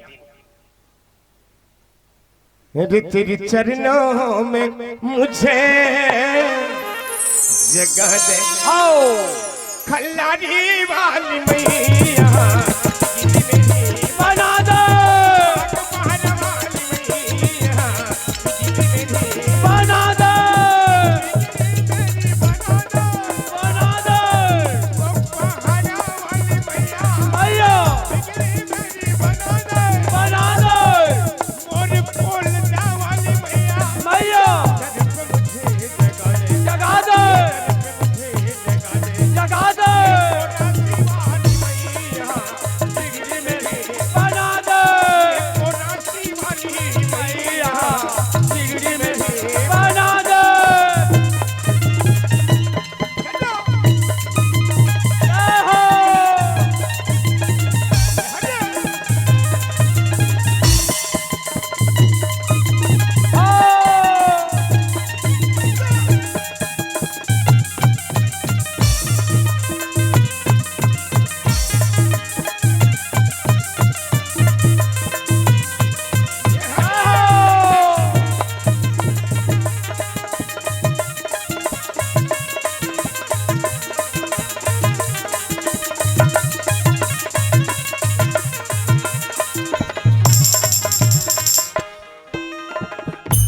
तेरी चरणों में मुझे जगह दे। आओ खल्लारी वाली मैया बना दो, बना दो, बना दो भैया, बना दो भैया, जगा दो, जगा दो, बना दो भैया, सिगड़ी में बना दो। जय हो।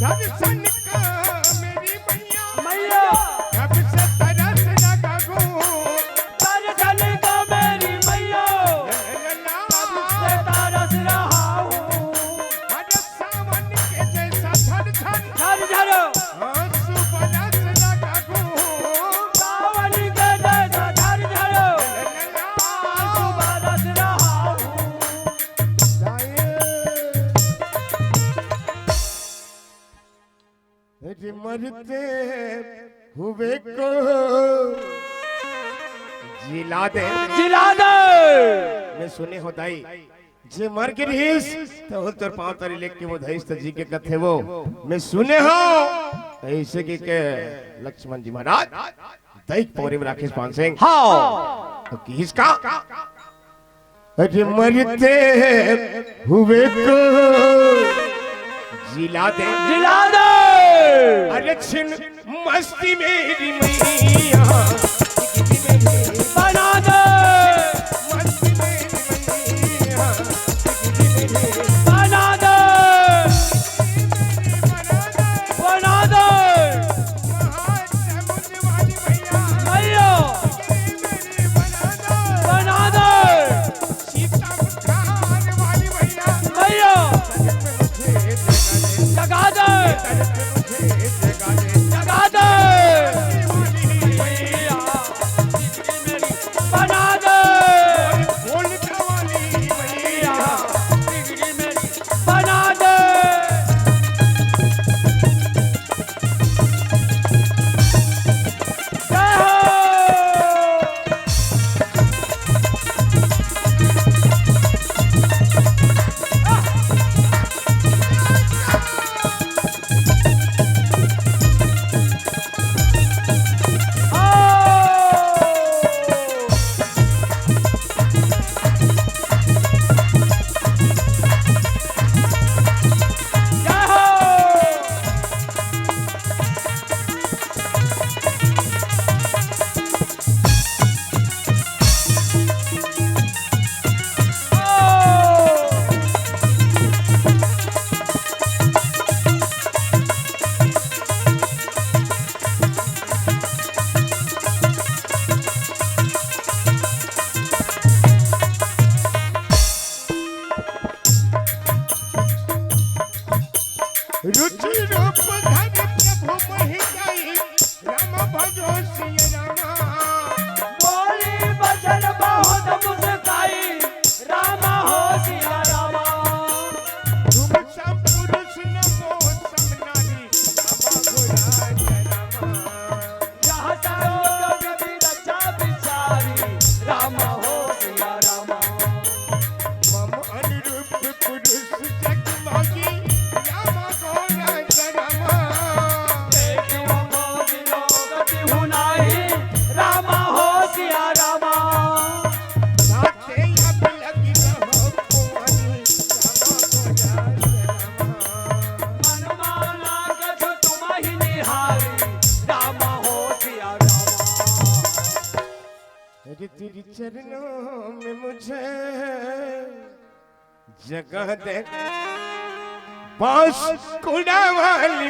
दर्शन का मेरी मैया मैया कब से तरस लगा दर्शन का मेरी मैया कब से तरस रहा हूँ। हर सावन के जैसा झर झर झर झर आंसू बरस लगा सावन के जैसा झर झर आंसू बरस रहा हूँ। मरते हुए को जिला दे। जिला दे। मैं सुने हो दाई जे मर के रहीस तो तोर पांव तरी लेके के वो धैस जी के कथे वो मैं सुने हो ऐसे के लक्ष्मण जी महाराज दैक पौरी में राकेश पान सिंह हाँ तो किसका अरे मरते हुए को जिला दे। जिला दे। अरे छिन मस्ती मेरी मैया बना दे, मस्ती मेरी मैया बना दे, बना दे मैया बना दे मैया जगा दे, जगा दे मैया बना दे मैया बना दे। जय हो। रुचि रूप धरि प्रभु मोहि जाई राम भजो सिय रामा बोली बचन बहुत मुस्काई राम हो सिया रामा तुम सब पुरुष नमो सब नारी रामा रामा जहाँ चारो कभी रचा बिचारी राम हो सिया रामा मम अनुरूप पुरुष जग मागी राम गोरा रामा देखियो मोदी लोग हुनाई राम हो सिया रामा साथे अब लगी रहो कुंवारी राम गोरा रामा मनमाना कछु तुम ही निहारी राम हो सिया रामा अरे तेरी चरणों में मुझे जगह दे बस कुड़ा वाली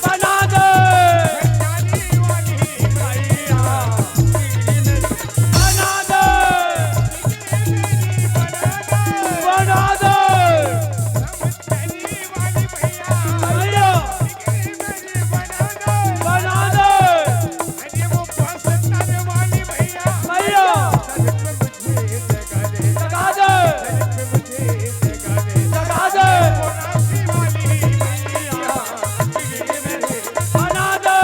बना दे नारी वाली मैया बना दे बना दे तेरी वाली भैया मैया बना दे अरे वो बस तारे वाली मैया भैया मुझे जगह दे लगा दे मुझे जगह दे लगा दे नारी वाली मैया बना दे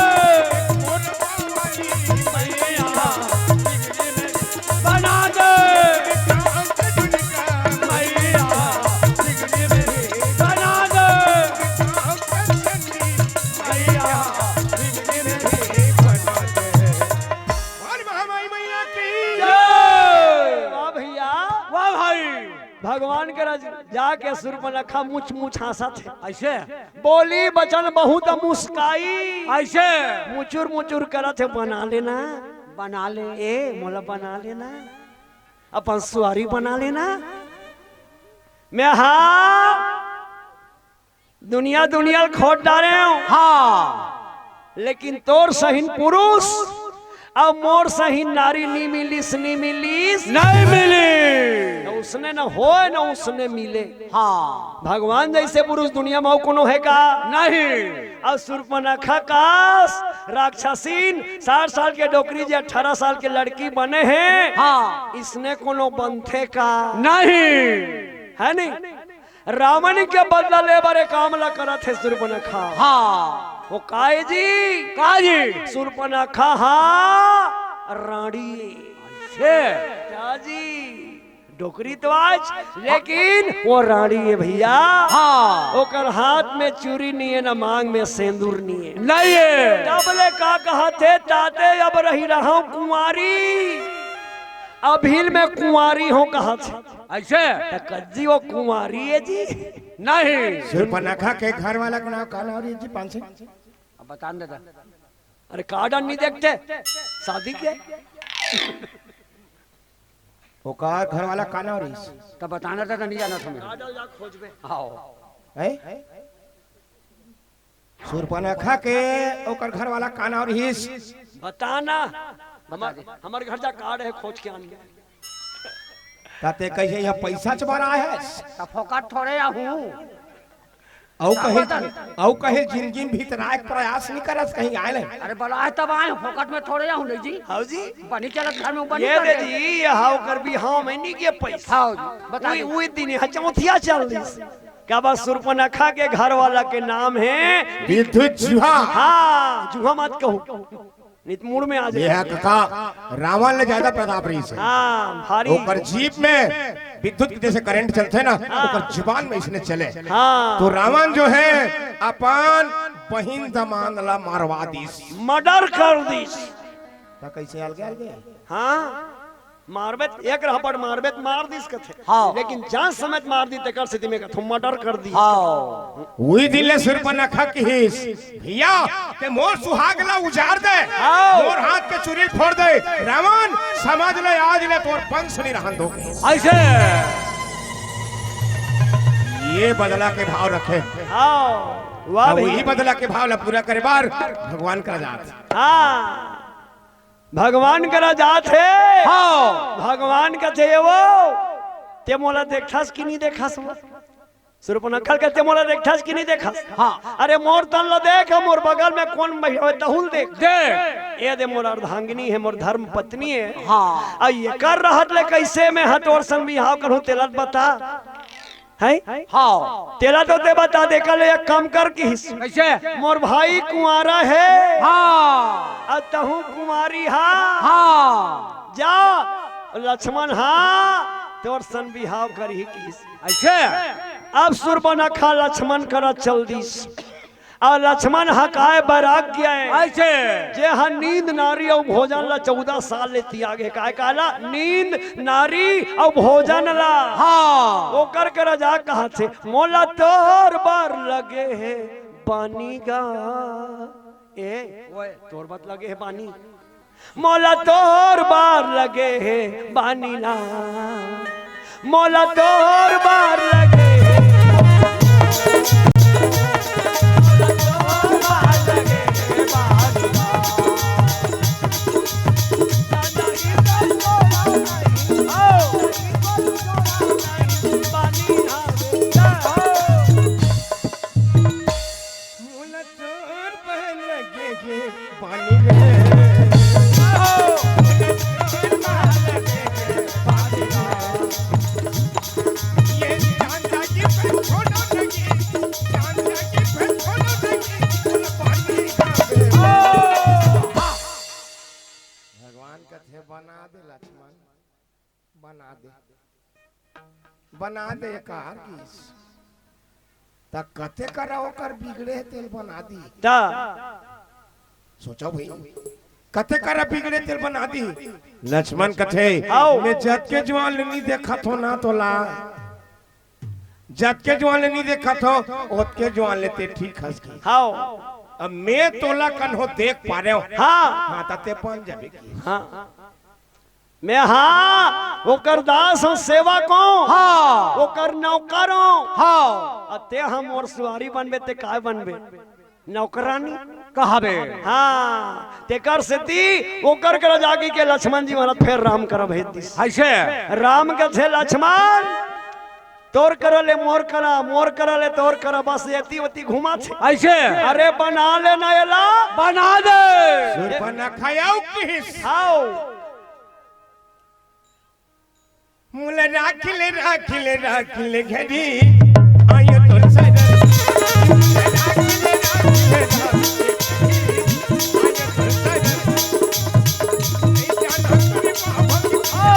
कोरबा वाली मैया बना दे कांत दुनिया मैया बना दे कांत चंदी मैया और महामाई मैया की जय। वाह भैया वाह भाई भगवान के रज जाके सुर्पनखा मुछ मुछ हंसा थे ऐसे बोली बचन बहुत मुस्काई ऐसे मुचुर मुचुर करा थे बना लेना बना ले ए मोला बना लेना अपन सुआरी बना लेना मैं हाँ दुनिया दुनिया खोट डाले हूं हाँ लेकिन तोर सहीन पुरुष अब मोर सही नारी नी मिलीस नहीं मिली न उसने न हो न उसने मिले हाँ भगवान जैसे पुरुष दुनिया में कोनो है का नहीं अब सुर्पनखा काश राक्षसीन 60 साल के डोकरी जे 18 साल के लड़की बने हैं हाँ इसने कोनो बनथे का नहीं है नहीं रावण के बदला ले बारे काम ला करा थे सुर्पनखा हाँ वो काजी सुर्पनखा हाँ रानी क्या जी डोकरी तो आज लेकिन वो रानी है भैया हाँ ओकर हाथ में चूड़ी नहीं है ना मांग में सिंदूर नहीं है नहीं है तबले का कहा थे ताते अब रही रहा हूं कुंवारी अभील में कुंवारी हो कहा थे ऐसे कज्जी वो कुंवारी है जी नहीं सुर्पनखा के घर वाला का नाम काला और जी 500 अब बता देता अरे कार्ड नहीं देखते शादी के वो का घर वाला काना और तब बताना था नहीं जाना था कार्ड जा खोज में आओ है सुर्पनखा के ओकर घर वाला काना और हिस बताना हमारे घर जा कार्ड है खोज के आन ताते कहे यहाँ पैसा चबा रहा है फोकट थोड़े हूँ औ कहे जिंदगी में भीतर आए प्रयास नहीं करस कहीं आए नहीं अरे बड़ा है तब आए फोकट में थोड़े हूँ नहीं जी हाँ जी बनी चलत घर में बनी ये दे जी ये हाउ कर भी हाँ मैं नहीं के पैसा हाँ जी बता वही वही दिन है चौथिया चल दी क्या बात सुर्पनखा के घर वाला के नाम है विद्युत जुहा हाँ जुहा मत कहो नित मूड में आ यह जाए कका रावण ने ज्यादा प्रताप रही से हाँ भारी ओकर जीप में विद्युत जैसे करंट चलते ना ओकर जुबान में इसने चले हाँ तो रावण जो है अपन बहिन दमान ला मारवा दीस मर्डर कर दी कैसे अलगे हाँ मारबेत एक रहपट मारबेत मार दिस कथे हाँ। लेकिन जान समेत मार दी तेकर स्थिति में कथु मर्डर कर दी हाँ वही दिले सुर्पनखा की हिस भैया ते मोर सुहागला उजाड़ दे आओ। मोर हाथ के चूड़ी फोड़ दे रावण समझ ले आज ले तोर पंख नहीं रहन दो ऐसे ये बदला के भाव रखे हाँ वाह वही भैया बदला के भाव ला पूरा करे बार भगवान का जात हाँ भगवान करा जात है हाँ भगवान का थे वो ते मोला देखस कि नहीं देखस सुरपनखा कहते मोला देखथस कि नहीं देखस? हाँ। अरे मोर तन ला देख, मोर बगल में कौन महिला तहुल देख। देख ये दे मोर अर्धांगिनी है, मोर धर्म पत्नी है। हाँ आ ये कर रहत ले कैसे में हटोर संग बिहाव करूं तेलत बता है? हाँ तेला तो ते बता दे कल एक काम कर की कैसे? मोर भाई कुंवारा है हाँ और तहू कुमारी हा। हाँ जा लक्ष्मण हा तोर सन बिहाव करही की। ऐसे अब सुरपनखा लक्ष्मण कर चल दिस और लक्ष्मण हकाए बैराग गया है। ऐसे जे हा नींद नारी और भोजन ला 14 साल ले तिया गे काय कहला नींद नारी और भोजन ला। हाँ वो कर कर जा कहा थे मोला तोर बार लगे है पानी गा। ए तोर बात लगे है पानी, मोला तोर बार लगे है बानी ला, मोला तोर बार लगे है बना दे लक्ष्मण, बना दे, बना दे कार किस तक कथे कराओ कर बिगड़े तेल बना दी। ता सोचो भाई कथे करा बिगड़े तेल बना दी। लक्ष्मण कथे आओ। मैं जत के जवान नहीं देखा तो ना तो ला, जत के जवान नहीं देखा तो ओत के जवान लेते ठीक हंस की। हाओ अब मैं तोला कन हो देख पा रहे हो। हाँ हाँ तते पहुंच जाबे की। हाँ मैं हाँ वो कर दास हूँ सेवा को। हाँ वो कर नौकर हूँ। हाँ अते हम और सवारी बनबे ते काय बनबे नौकरानी कहाबे। हाँ ते कर सेती वो कर जागी के लक्ष्मण जी महाराज फिर राम कर भेज दिस। ऐसे राम के थे लक्ष्मण तोर करले मोर करा, मोर करले तोर करा, बस एती वती घुमा छे। ऐसे अरे बना ले ना एला बना दे। सुरपनखा आउ किस आओ मुले राखिले राखिले राखिले घड़ी आयो तोर साइड राखिले राखिले राखिले आयो तोर साइड नहीं जाना तोरी भक्ति ओ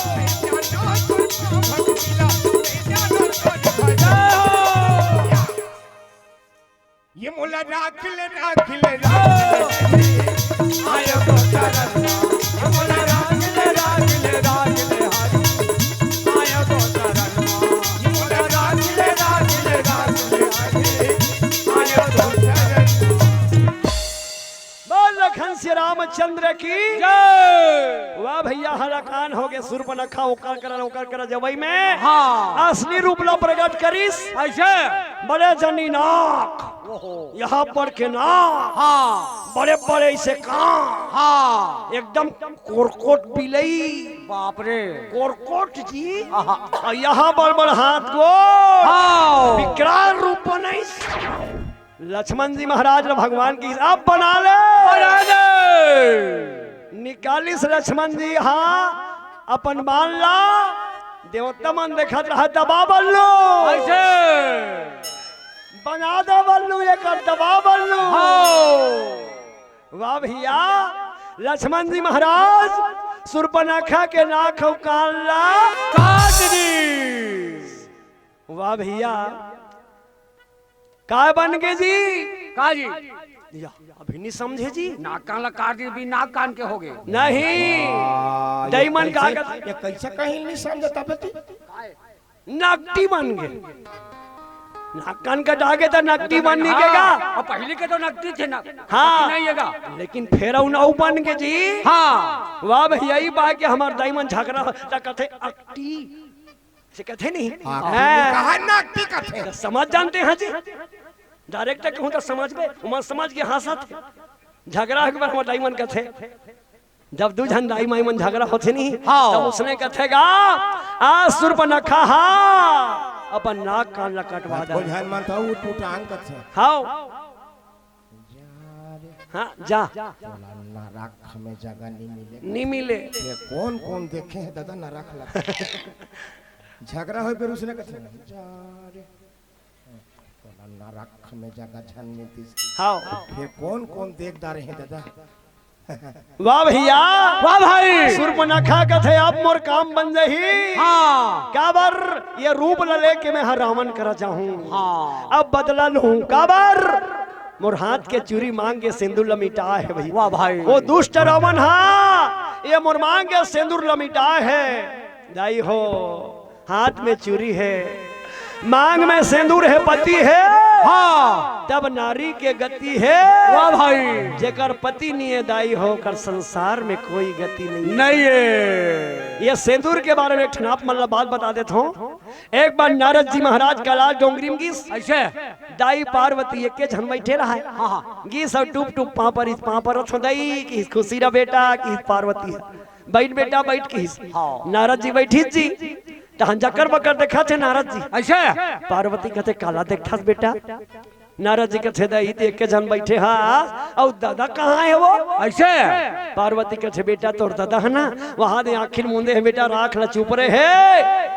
नहीं जाना तोरी भक्ति ला नहीं जाना तोरी भजा ये मुला राखिले राखिले राखिले आयो तोर साइड ये मुला राखिले राखिले राखिले लखन श्री रामचंद्र की जय। वाह भैया हलाकान हो गए सुरपनखा ओकर कर जवई में। हाँ असली रूप ला प्रकट करिस। ऐसे बड़े जनी नाक यहाँ पर के नाक, हाँ बड़े बड़े ऐसे कान, हाँ एकदम कोरकोट पिलई बाप रे। कोरकोट जी। आहा। और यहाँ बड़ बड़ हाथ को हाँ विकराल रूप बनाइस। लक्ष्मण जी महाराज भगवान की अब बना ले निकालिस लक्ष्मण जी। हाँ अपन मान ला देवता मन देखत रहा दबा बल्लू ऐसे बना दे बल्लू एक दबा बल्लू। वाह भैया लक्ष्मण जी महाराज सुरपनखा के नाक कान ला काट दी। वाह भैया काय बन गए जी का जी या अभी नहीं समझे जी। नाक कान ला काट दी भी नाक कान के हो गए। नहीं डायमंड का ये कैसे कहीं नहीं समझता बेटी। नकटी बन गए। नाक कान का डागे तो नकटी बन निकेगा। और पहले के तो नकदी थे ना। हाँ नहीं हैगा लेकिन फेर नौ बन के जी। हाँ वाह भैया ही बात के हमार डायमंड झगड़ा कथे अकटी से कथे नहीं। कहा नकटी कथे तो समझ जानते हैं जी। डायरेक्ट कहूँ तो समझ में उमर समझ के हंसत झगड़ा के बाद हमार डायमंड कथे जब दू झंडाई माई मन झगड़ा होते नहीं हाँ। तब उसने कथेगा आ सुर्पनखा अपन नाक कान ला कटवा को दे। ध्यान मानता हूँ तू टांग कथे हाओ हाँ जा बोला नरक हमें जगह नहीं मिले नहीं मिले। ये कौन कौन देखे हैं दादा नरक लगा झगड़ा हो फिर उसने कथे जा रे बोला नरक हमें जगह झन मिलती हाओ फिर कौन कौन देखता रहे दादा वाह भैया वाह भाई सुर्पनखा कथे अब मोर काम बन जही। हाँ काबर ये रूप ल लेके मैं हर रावण करा चाहूं। हाँ अब बदला लूं काबर मोर हाथ के चूरी मांग के सिंदूर लमिटा है भैया। वाह भाई वो दुष्ट रावण हा ये मोर मांग के सिंदूर लमिटा है। दाई हो हाथ में चूरी है मांग में सिंदूर है पति है हाँ तब नारी के गति है। वाह भाई जेकर पति नहीं है दाई होकर संसार में कोई गति नहीं। नहीं है ये सिंदूर के बारे में एक ठनाप मतलब बात बता देता हूँ। एक बार नारद जी महाराज कैलाश डोंगरी में गीस ऐसे दाई पार्वती एक के झन बैठे रहा है। हाँ गीस और टूप टूप पापर दाई की खुशी रा बेटा की पार्वती है बैठ बेटा बैठ की हाँ। नारद जी बैठी जी तहन जकर बकर देखा थे नारद जी। ऐसे पार्वती कहते काला देखा बेटा। नारद जी कहते दाई देख के जन बैठे हाँ और दादा कहाँ है वो। ऐसे पार्वती कहते बेटा तोर दादा है ना वहां दे आखिर मुंदे है बेटा राख ला चुप रहे है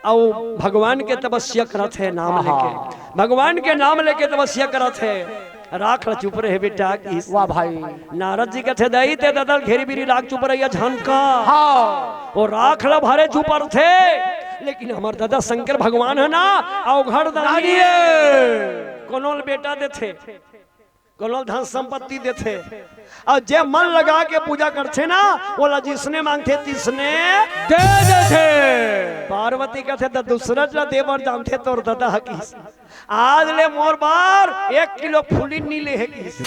और भगवान के तपस्या करत है नाम लेके भगवान के नाम लेके तपस्या करत है राख ला चुप रहे बेटा की। वाह भाई नारद जी कहते दाई ते दादा घेरी बिरी राख चुप रही झनका हाँ वो राख ला भरे चुपर थे लेकिन हमार दादा शंकर भगवान है ना अवघड़ दानी कोनोल बेटा देथे कोनोल धन संपत्ति देथे और जे मन लगा के पूजा करते ना बोला जिसने मांगते तिसने दे देते पार्वती कहते तो दूसरा ला देवर जानते तोर दादा हकीस आज ले मोर बार 1 किलो फूली नीले है किस।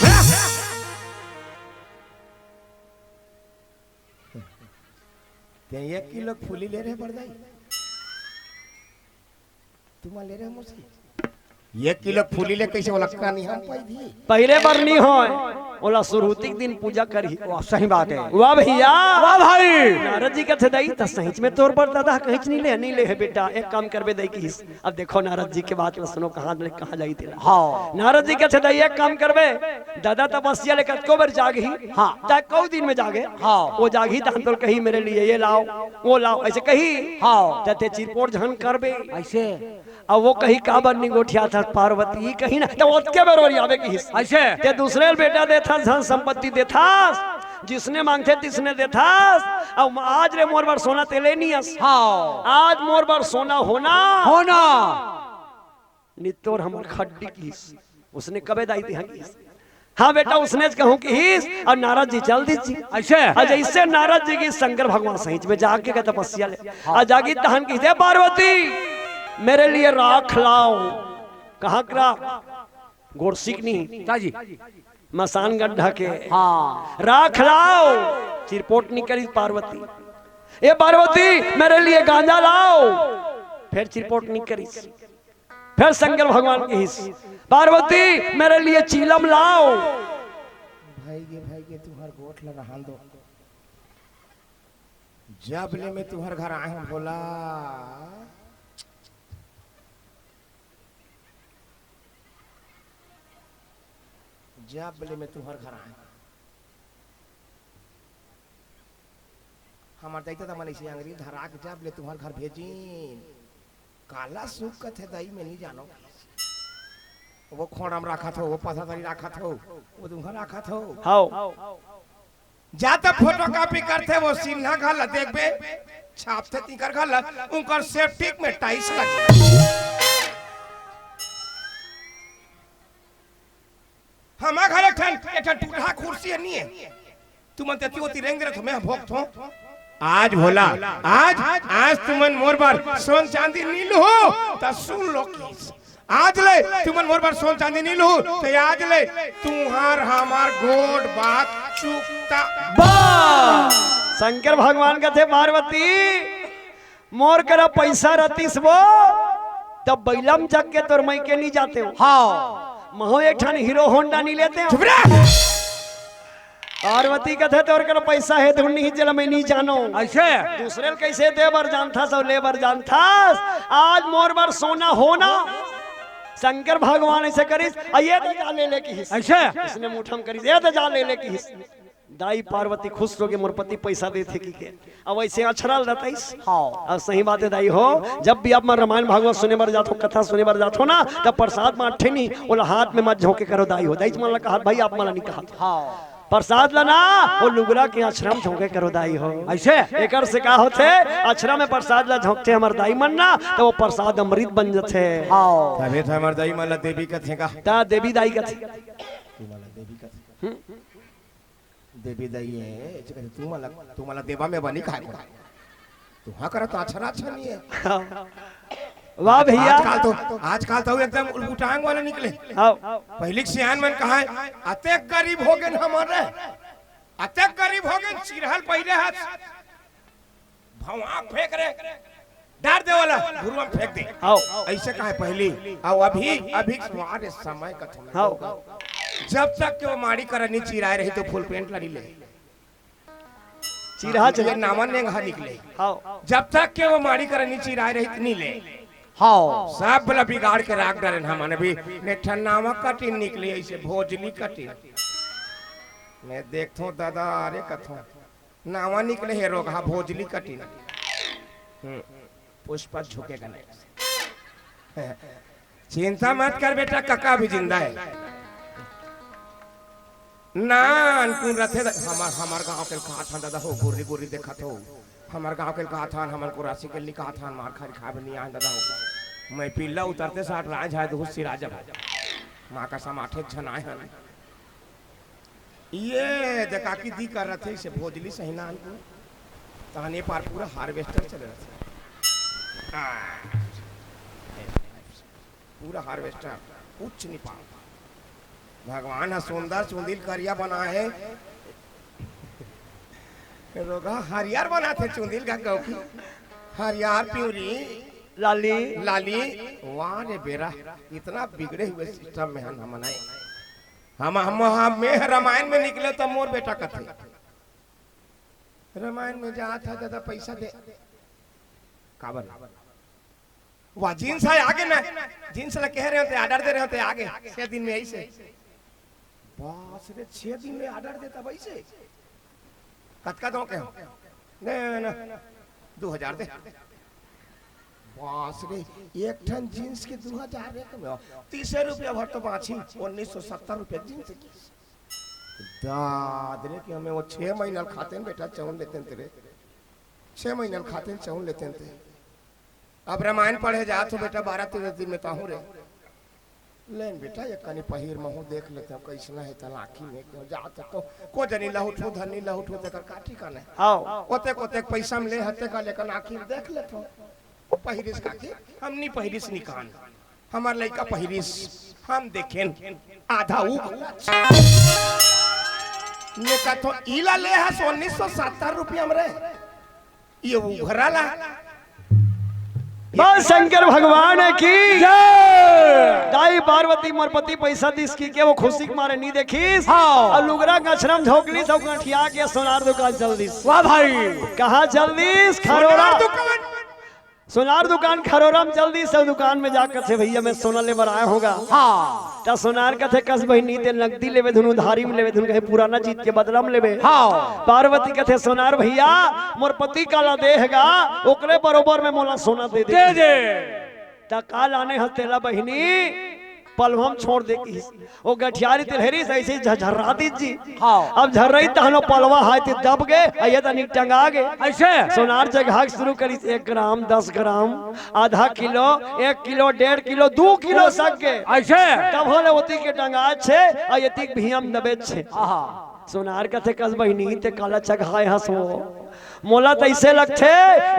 ते 1 किलो फूली ले रहे बरदाई तुम ले रहे मुझसे 1 किलो फूली ले कैसे वाला कहानी हम पाई थी पहले बार नहीं हो बोला शुरुआती दिन पूजा करी। वाह सही बात है वाह भैया वाह भाई नारद जी कहते दाई तो सही में तोर पर दादा कहीं नहीं ले है बेटा एक काम करबे दाई की। अब देखो नारद जी के बात में सुनो कहाँ जाई तेरा। हाँ नारद जी कहते दाई एक काम करबे दादा तपस्या लेकर को बार जागी हाँ चाहे कौ दिन में जागे हाँ वो जागी तो हम तो कही मेरे लिए ये लाओ वो लाओ ऐसे कही हाँ तते चिरपोर झन करबे ऐसे अब वो कही काबर निगोठिया था पार्वती कही ना तो उसके बेरोरी आवे की ऐसे ते दूसरे बेटा देथा धन संपत्ति देथा जिसने मांगते तिसने देथा अब आज रे मोर बार सोना तेले नहीं हाँ आज मोर बार सोना होना होना नितोर हमर खड्डी की उसने कबे दाई थी हकीस। हाँ बेटा उसने कहूँ कि हिस और नारद जी चल दीजिए ऐसे आज इससे नारद जी की शंकर भगवान सही में जाके का तपस्या ले आज जागी तहन की दे पार्वती मेरे लिए राख लाओ। कहाँ करा गोरसिकनी ताजी मसान गड्ढा के हाँ राख लाओ चिरपोट निकली पार्वती। ए पार्वती मेरे लिए गांजा लाओ फिर चिरपोट निकली फिर शंकर भगवान की हिस्स पार्वती मेरे लिए चीलम लाओ भाई के तुम्हार गोठ लगा हां दो जब ले मैं तुम्हार घर आया हूं बोला जब ले मैं तुम्हार घर आया हमार दाइता मन ऐसे अंग्रेजी धरा के जब ले तुम्हार घर भेजीन काला सुख कथे दाई में नहीं जानो वो खोड़म रखा था वो पथारी रखा था वो तुम्हारा रखा था हाओ जाता फोटो कॉपी करते वो सिन्हा घाला देखबे छापते तिकर घाला उनकर सेफ्टिक में टाइस लगी हमा घर एक टूटा कुर्सी है नहीं है तुम तेती होती रेंग रे मैं भोग थो आज भोला आज तुमन मोर बार सोन चांदी नील हो त सुन लो आज ले तुमन मोर बार सोन चांदी नील हो तो आज ले तुम्हार हमार गोड बात चुकता शंकर भगवान कहते पार्वती मोर करा पैसा रतीस वो तब बैलम जग के तोर मई के नहीं जाते हो हाँ महो एक ठान हीरो होंडा नहीं लेते हो पार्वती कथे तोर कर पैसा है ढूंढनी ही जल मैं नहीं जानो ऐसे दूसरे कैसे देवर जान था सब लेबर जान था आज मोर बार सोना होना शंकर भगवान ऐसे करिस ये तो जा ले की हिस्सा ऐसे इसने मुठम करिस ये तो जा ले की हिस्सा दाई पार्वती खुश हो के मोर पति पैसा देते की के अब ऐसे अछरल रहता हाँ अब सही बात है दाई हो जब भी आप मैं रामायण भागवत सुने बर जात हो कथा सुने बर जात हो ना तब प्रसाद में अठे नहीं बोला हाथ में मत झोंके करो दाई हो दाई तुम्हारा कहा भाई आप मला नहीं कहा हाँ प्रसाद लना वो लुगरा के आश्रम झोंके करो दाई हो ऐसे एकर से का होते आश्रम में प्रसाद ला झोंकते हमर दाई मनना तो वो प्रसाद अमृत बन जाते हाँ तबे तो हमर दाई माला देवी का थेगा ता देवी दाई का थी देवी दाई है तू मला देवा में बनी खाए तू हाँ करा तो अच्छा नहीं है वाह भैया आजकल तो एकदम उलटांग वाले निकले हाँ पहले सियान मन कहा है अते गरीब हो गए हमारे अते गरीब हो गए चिरहल पहले हाथ भवा फेंक रे डार दे वाला गुरुआ फेंक दे हाँ ऐसे कहा है पहले और अभी तुम्हारे समय का हाँ जब तक के वो माड़ी करनी चिराए रही तो फुल पेंट लड़ी ले चिरहा ये नामन ने कहा निकले हाँ जब तक के वो माड़ी करनी चिराए रही नहीं ले हाँ सब बला बिगाड़ के राख डरे हमने भी नेठन नामक कटिन निकली ऐसे भोजली कटिन मैं देखतो दादा अरे कथो नावा निकले है रोग हाँ भोजली कटिन पुष्पा झुकेगा नहीं चिंता मत कर बेटा कक्का भी जिंदा है ना अनकुन रथे हमार गांव के कहा था दादा हो गोरी गोरी देखा तो हमार गांव के कहा था हमार को राशि के लिए कहा था मार खा भी नहीं आए दादा हो मैं पिल्ला उतरते साथ राज है तो हुस्सी राजा माँ का समाठे छनाए हैं ये देखा कि दी कर रहे थे इसे भोजली सही ना अनकुन ताने पार पूरा हार्वेस्टर चले रहे थे पूरा हार्वेस्टर उच्च नहीं पा भगवान है सुंदर सुंदर करिया बना है रोगा हरियार बनाते चुंदिल का गौकी हरियार प्यूरी लाली लाली वाह रे बेरा इतना बिगड़े हुए सिस्टम में हम मनाए हम में रामायण में निकले तो मोर बेटा कथे रामायण में जा था दादा पैसा दे काबर वाह जींस है आगे ना जींस ला कह रहे होते आर्डर दे रहे होते आगे 6 दिन में ऐसे बस रे 6 दिन में ऑर्डर देता भाई से कतका दो के ना 2000 दे बस रे एक टन जींस के 2000 रे कम 30 रुपया भर तो बाछी 1970 रुपया जींस की दाद रे कि हमें वो 6 महीना खाते हैं बेटा चावल लेते हैं तेरे 6 महीना खाते हैं चावल लेते हैं अब रामायण पढ़े जा तो बेटा 12-13 दिन में ताहू रे लेन बेटा ये कनी पहिर महू देख लेते हैं कैसना है तलाकी में क्यों जात तो को जनी लहुठो धनी लहुठो देकर काठी का नहीं हाँ ओते कोते पैसा में ले हते का लेकर आखिर देख लेते हो पहिरिस काकी हम नहीं पहिरिस निकान हमार लड़का पहिरिस हम देखें आधा ऊ ने का तो इला ले है 1970 रुपया हमरे ये उघरा ला बस शंकर भगवान की जय दाई पार्वती मोरपति पैसा दिस की के वो खुशी के मारे नहीं देखीस हाँ। और लुगरा का आश्रम झोकली सब गठिया के सोनार दुकान चल दिस वाह भाई कहाँ चल दिस खरोरा सोनार दुकान खरोरा में चल दिस सब दुकान में जाकर थे भैया मैं सोना लेबर आया होगा हाँ ता सोनार कथे कस बहिनी ते नकदी लेवे धुन उधारी में लेवे धुन कहे पुराना चीज के बदला में लेवे हाँ पार्वती कथे सोनार भैया मोर पति काला देहगा ओकरे बरोबर में मोला सोना दे दे दे ता काल आने हतेला बहिनी पलवम छोड़ दे की वो गठियारी तिलहरी से ऐसे झर्रा दीजी हाँ अब झर रही तहनो पलवा हाय ते दब गए ये तनिक टंगा गए ऐसे सोनार जगह शुरू करी 1 ग्राम 10 ग्राम आधा किलो 1 किलो 1.5 किलो 2 किलो सक गए ऐसे तब होले ओती के टंगा छे आ यतिक भियम दबे छे सोनार कथे कस बहिनी ते काला चगाए हसो मोला तैसे लगथे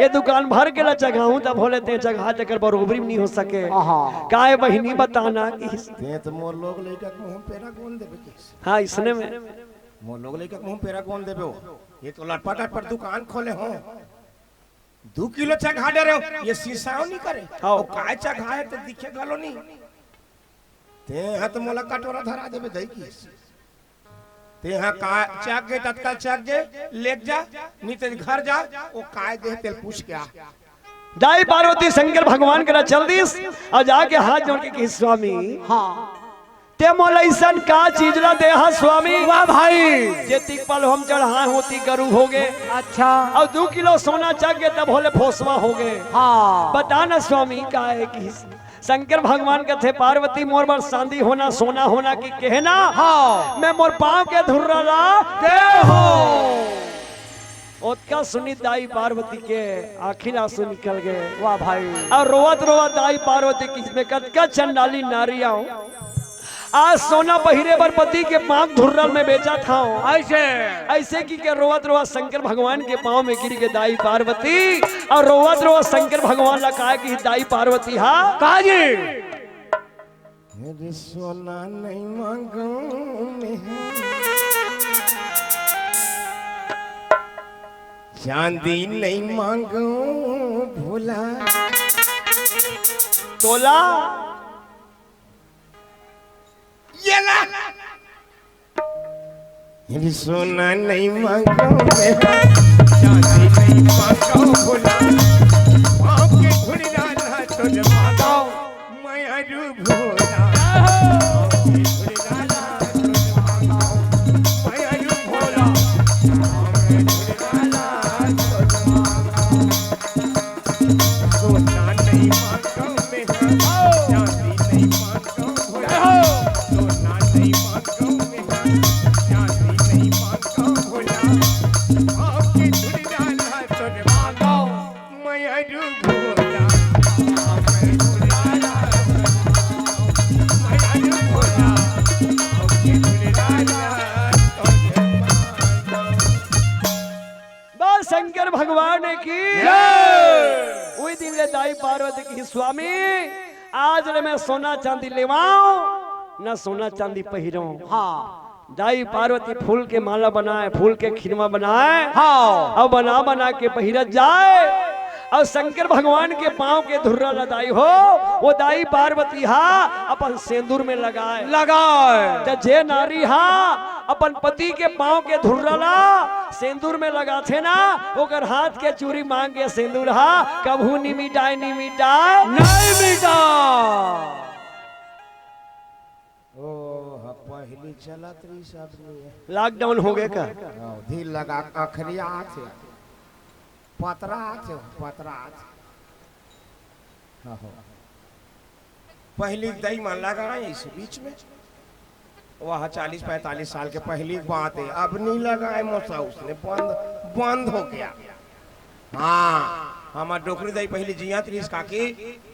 ये दुकान भर के ला चगाऊं तब होले ते चगा तकर बरोबरी नहीं हो सके काहे बहिनी बताना कि ते तो मोर लोग लइका के मुंह पेरा गोन देबे के हां इसने में मोर लोग लइका के मुंह पेरा गोन देबे हो ये तो लटपट पर दुकान खोले हो 2 किलो चघा दे रहे हो ये शीशाओ नहीं करे हाँ। ओ काय चघा है तो दिखे गलो नहीं ते हाथ मोला कटोरा धरा देबे दई की ते यहाँ का चक गए तत्काल चक गए लेक जा नहीं तो घर जा वो काय दे तेल पूछ क्या दाई पार्वती शंकर भगवान करा चल दिस और जाके हाथ जोड़ के कही स्वामी हाँ ते मोला ऐसन का चीज ला दे हा स्वामी वाह भाई जे तिकपल हम चढ़ा होती गरु हो गए अच्छा और 2 किलो सोना चक गए तब होले फोसवा हो गए हाँ बता ना स्वामी का है कि शंकर भगवान के थे पार्वती मोर बर चांदी होना सोना होना की कहना हाँ मैं मोर पाँव के धुर्रा ला दे हो ओतका सुनी दाई पार्वती के आखिर आंसू निकल गए वाह भाई और रोवत रोवत दाई पार्वती की में कतका चंडाली नारिया आज सोना पहिरे बर पति के पाँव धुर्रल में बेचा था ऐसे ऐसे की के रोवत रोवत शंकर भगवान के पाँव में गिर के दाई पार्वती और रोवत रोवत शंकर भगवान ला कहा कि दाई पार्वती हा काजी मेरे सोना नहीं मांगू चांदी नहीं मांगू भोला तोला ये ला मेरी सोना नहीं मांगो चांदी नहीं मांगो भोला आपके घुड़ी डाला तुझे मांगो मैं अरु भोला आपके घुड़ी डाला तुझे मांगो मैं अरु भोला आपके घुड़ी डाला तुझे मांगो सोना नहीं मांगो मैं चांदी नहीं मांगो भोला सोना नहीं मांगो मैं चांदी नहीं मांगो भोला आपकी धुरी डाला तुझे मांगो मैं अरु भोला आपकी धुरी डाला मैं अरु भोला आपकी धुरी डाला तुझे मांगो बस शंकर भगवान ने की वही दिन ले दाई पार्वती की स्वामी आज ले मैं सोना चांदी लेवाऊं न सोना चांदी पहिरो हाँ दाई पार्वती फूल के माला बनाए फूल के खिरमा बनाए हाँ और बना बना के पहिरत जाए और शंकर भगवान के पांव के धुर्रा लदाई हो वो दाई पार्वती हा अपन सिंदूर में लगाए लगाए तो जे नारी हा अपन पति के पांव के धुर्रा ला सिंदूर में लगा थे ना ओकर हाथ के चूड़ी मांग के सिंदूर हा कभू नहीं मिटाए नहीं मिटाए नहीं मिटा ओ हाँ पहली चलत रही सब लॉकडाउन हो गए का धी लगा अखरिया थे पतरा थे पतरा थे पहली दही मान लगा इस बीच में वह 40-45 साल के पहली बात है अब नहीं लगाए मोसा उसने बंद बंद हो गया हाँ हमार डोकरी दही पहली जिया त्रीस काकी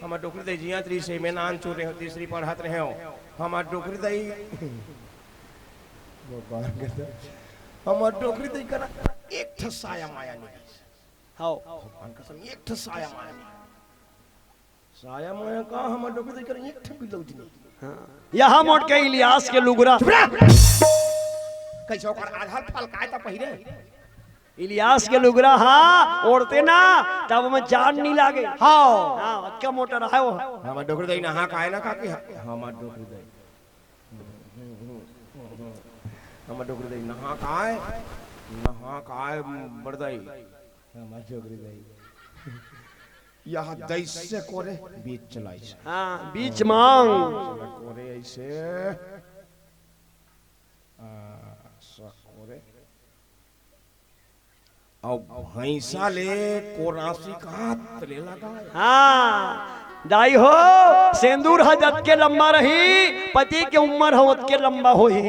हमार डोकरी दही जिया त्रीस में नान चूर रहे हो तीसरी पढ़त रहे हो हमार डोकरी दही हमार डोकरी दही करा एक ठो साया माया नहीं हाँ भगवान कसम एक ठो साया माया नहीं साया माया का हमार डोकरी दही करा एक ठो भी लौट नहीं यहाँ मोट के इलियास के लुगरा कैसे ओकर आधार फल काय ता पहिरे इलियास के लुगरा हाँ ओढ़ते ना तब में जान नहीं लागे हाँ हाँ क्या मोटर है वो हमार डोकरी दही नहा काहे ना काकी हमार डोकरी दही हमार डोकरी दही नहा काय बड़दाई हमार डोकरी दही यह दही से कोरे बीच चलाई से हाँ बीच मांग कोरे ऐसे कोरे और भैंसा ले कोरासी का तले लगाए हाँ दाई हो सिंदूर हजत के लंबा रही पति के उम्र हो के लंबा हो ही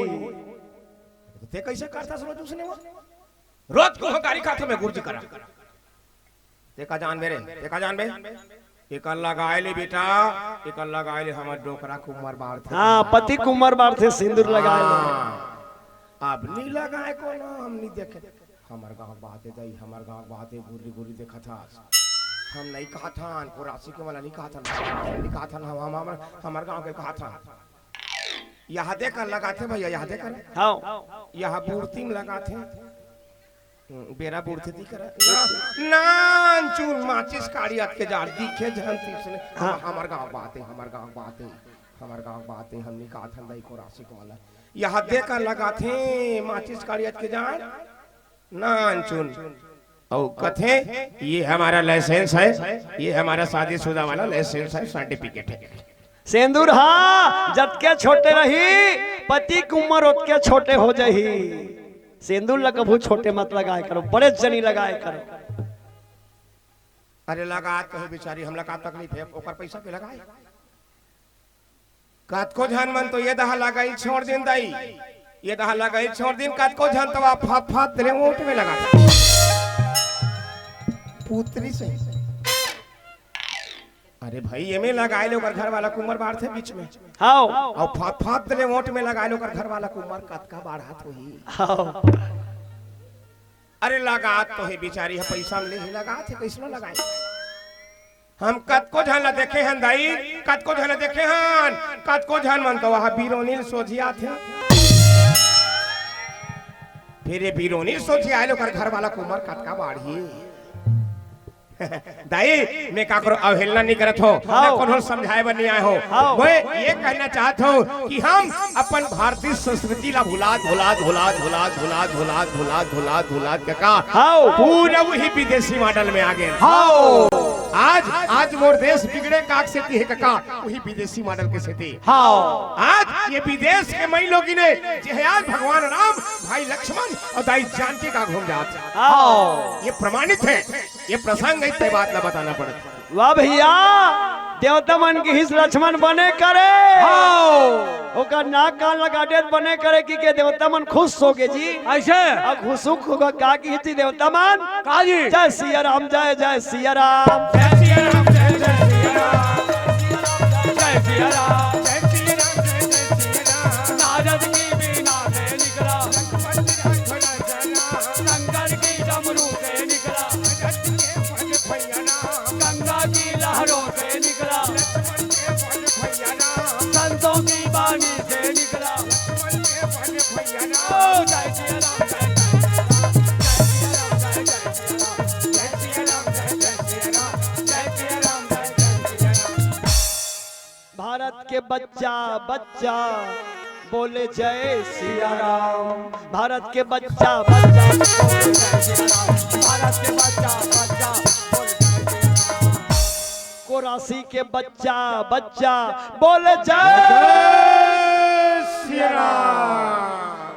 ते कैसे करता रोज उसने वो रोज को गाड़ी खाते में गुर्ज करा देखा जान मेरे देखा जान बे एक लगाए ले बेटा एक लगाए ले हमार डोकरा कुमार बार थे हाँ पति के उम्र बार थे सिंदूर लगाए अब नहीं लगाए को ना हम नहीं देखे हमार गांव बातें दई हमार गांव बातें गुरी गुरी देखा था हम नहीं कहा था कोरासी के वाला नहीं कहा था नहीं कहा था हमार गांव के कहा था यहाँ देकर लगाते भैया यहाँ देकर हाँ यहाँ बूढ़ती में लगाते बेरा बूढ़ते दिख रहा नान चूर माचिस काड़ी अट के जार दिखे जानती उसने हमार गांव बातें हमार गांव बातें हमने कहा था दई को राशि को वाला यह देखा लगा थे माचिस कालियत के जान ना चुन और कथे ये हमारा लाइसेंस है, ये हमारा शादीशुदा वाला लाइसेंस है, सर्टिफिकेट है। सेंदूर हाँ जतके छोटे रही पति की उम्र उतके छोटे हो जाही। सेंदूर लगभू छोटे मत लगाए करो, बड़े जनी लगाए करो। अरे लगा तो बेचारी हम लगा तकलीफ है ओकर पैसा पे लगाए कात को ध्यान मन तो ये दहा लगाई छोड़ दिन दाई ये दहा लगाई छोड़ दिन कात को ध्यान तो आप फात फात तेरे ओट में लगा पुत्री से। अरे भाई ये में लगाए लो घर वाला कुमार बाढ़ थे बीच में हाँ और फात फात तेरे ओट में लगाए लो घर वाला कुमार कात का बाढ़ हाथ हुई। हाँ अरे लगा तो है बेचारी है पैसा ले ही लगा थे कैसनो लगाए हम कत को ध्यान देखे हैं दाई कत को ध्यान देखे हैं कत को ध्यान मन तो वहां बीरोनील सोझिया थे फिर ये बीरोनील सोझिया आए लोग घर वाला कुमार कत का बाढ़ी दाई मैं का करो अवहेलना नहीं करत हो मैं कोनो समझाए बनी आए हो मैं ये कहना चाहत हो कि हम अपन भारतीय संस्कृति ला भुलात का पूरा वही विदेशी मॉडल में आ गए। आज मोर देश बिगड़े काक से है काका वही विदेशी मॉडल के से आज ये विदेश के मई लोग ने आज भगवान राम भाई लक्ष्मण और दाई जानकी का घूम जाते ये प्रमाणित है ये प्रसंग है ते बात ला बताना पड़ता। वाह भैया देवता मन की हिस लक्ष्मण बने करे ओकर नाक कान लगा देत बने करे कि के देवता मन खुश हो गे जी ऐसे अब खुशुक होगा का की हिती देवता मन का जी जय सिया राम जय सिया राम जय सिया राम जय सिया राम जय सिया राम जय सिया राम जय सिया राम नारद की बीना से निकला शंकर की डमरू से निकला गंगा की लहरों से निकला संतों की बाणी से निकला भारत के बच्चा बच्चा बोले जय सिया राम भारत के बच्चा बच्चा बोले जय सिया राम भारत के बच्चा बच्चा कोरासी के बच्चा बच्चा बोले जय सिया राम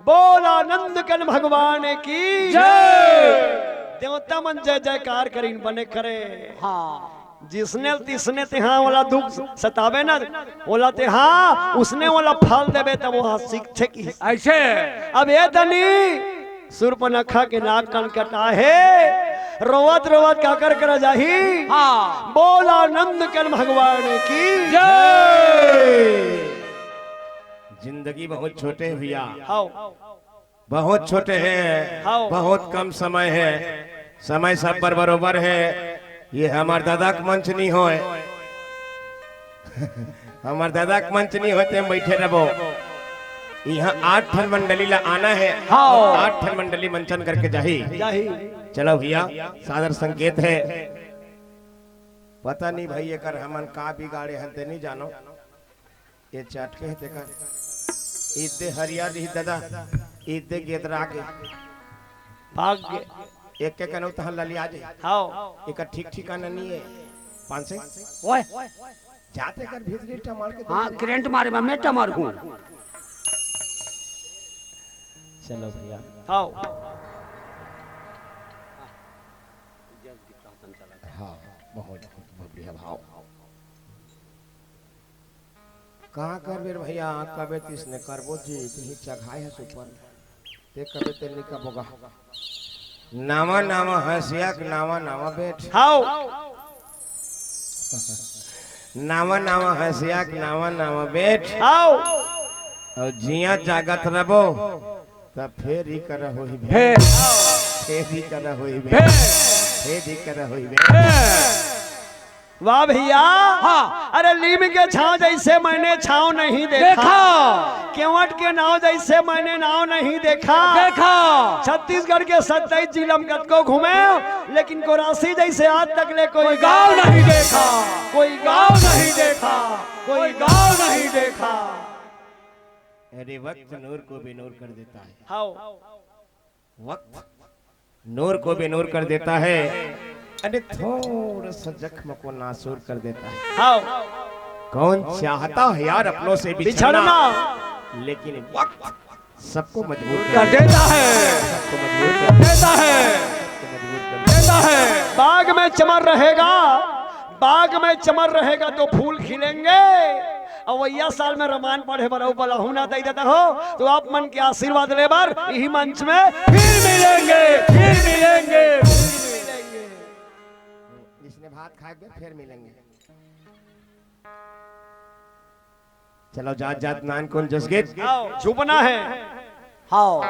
बोल आनंद कन भगवान की जय देवता मन जय जयकार करीन बने करे। हाँ जिसने तिसने ते हाँ वाला दुख सतावे ना बोला ते हाँ उसने वाला फल देवे तब वो सीखे की ऐसे। अब ये धनी सुरपनखा के नाक कान कटा है रोवत रोवत का कर जाही। हाँ बोल आनंद कर भगवान की जय। जिंदगी बहुत छोटे भैया हाँ बहुत छोटे हैं बहुत कम समय है समय सब पर बरोबर है। ये हमार दादा का मंच नहीं हो हमार दादा का मंच नहीं होते बैठे रहो यहाँ 8 ठन मंडली ला आना है। 8 ठन मंडली मंचन करके जाही चलो भैया सादर संकेत है पता नहीं भाई कर हमन का बिगाड़े हते नहीं जानो ये चटके है तेकर इदे हरिया रही दादा इदे गेदरा के भाग गए एक के कनो तहन लली आ जाए। हाँ एक ठीक ठिकाना नहीं है 5 से ओए जाते कर भीतरी टमार के हाँ करंट मारे मैं टमार हूं। चलो भैया हाँ हाँ बहुत बढ़िया भाव कहाँ कर बेर भैया कबे तिसने करबो जी ही चघाए है सुपर ते कबे तेल का बोगा नामा नामा हंसिया नामा नामा बेट हाँ नामा नामा हंसिया नामा नामा बेट हाँ और जिया जागत रबो तब फेर ही कर होई बे फेर ही कर होई बे फेर ही कर होई बे। वाह भैया हाँ अरे लीम के छाव जैसे मैंने छाव नहीं देखा केवट के नाव जैसे मैंने नाव नहीं देखा छत्तीसगढ़ के 27 जिला को घूमे लेकिन कोरासी जैसे आज तक ले कोई गांव नहीं देखा कोई गांव नहीं देखा। कोई गांव नहीं देखा। अरे वक्त नूर को भी नूर कर देता है, हाओ वक्त नूर को भी नूर कर देता है, अरे थोड़ा सा जख्म को नासूर कर देता है। हाओ कौन चाहता है यार अपनों से बिछड़ना, बिछड़ना लेकिन वक्त सबको मजबूर कर देता है, सबको मजबूर कर देता है, देता है। बाग में चमन रहेगा, बाग में चमन रहेगा तो फूल खिलेंगे। अवैया साल में रामायण पढ़े बरऊ बलहू ना दे देता हो तो आप मन के आशीर्वाद लेबर यही मंच में फिर मिलेंगे, फिर मिलेंगे, फिर मिलेंगे। जिसने भात खाएंगे फिर मिलेंगे। चलो जात जात नान कौन जसगीत छुपना है। हाओ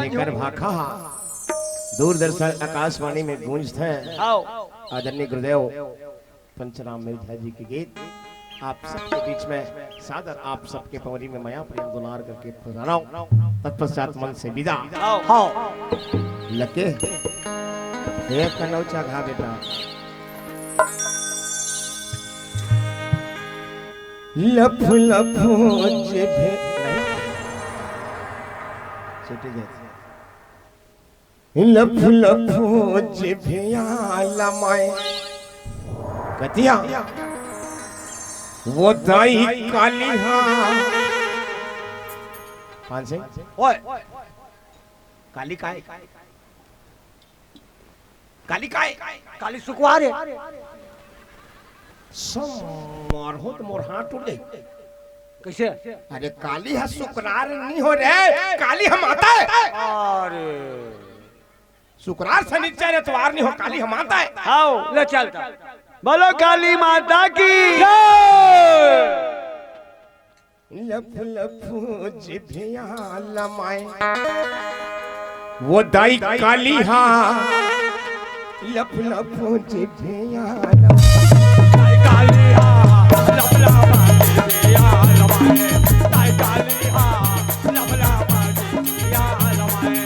जेकर भाखा दूरदर्शन आकाशवाणी में गूंजत है। हाओ आदरणीय गुरुदेव पंचराम मिर्जा जी के गीत आप सबके बीच में सादर आप सबके पवरी में माया प्रेम दुलार करके फुजानाओ तत्पश्चात मन से विदा। हाओ हाओ लके एक कनौचा घा बेटा लफ लफो जिभे छूटी जाती लफ लफो जिभिया लमाए कतिया वो दाई कालिहा पान से ओए काली काय काली काय काली सुकुआर है। मोर हो तो मोर हाथ टूट गई। कैसे? अरे काली है शुक्रार नहीं हो रहे, काली हम आता है। अरे शुक्रार शनिचर इतवार नहीं हो, काली हम आता है। आओ ले चलता। बोलो काली माता की लफ लफ जिभिया लमाए वो दाई काली हा लफ लफ जिभिया लमाए काली हा लबला जिभिया लमाए काली हा लबला जिभिया लमाए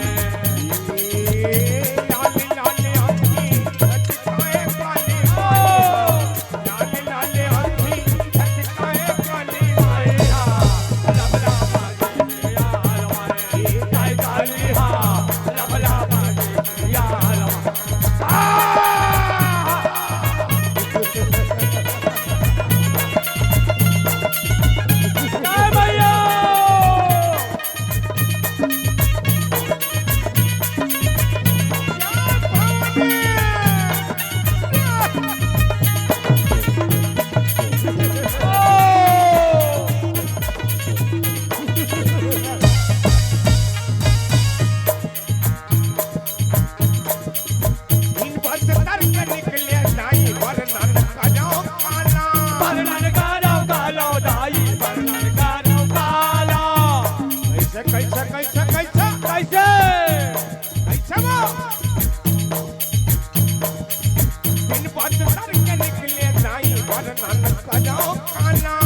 निकले नाई वर नानक का जाओ खाना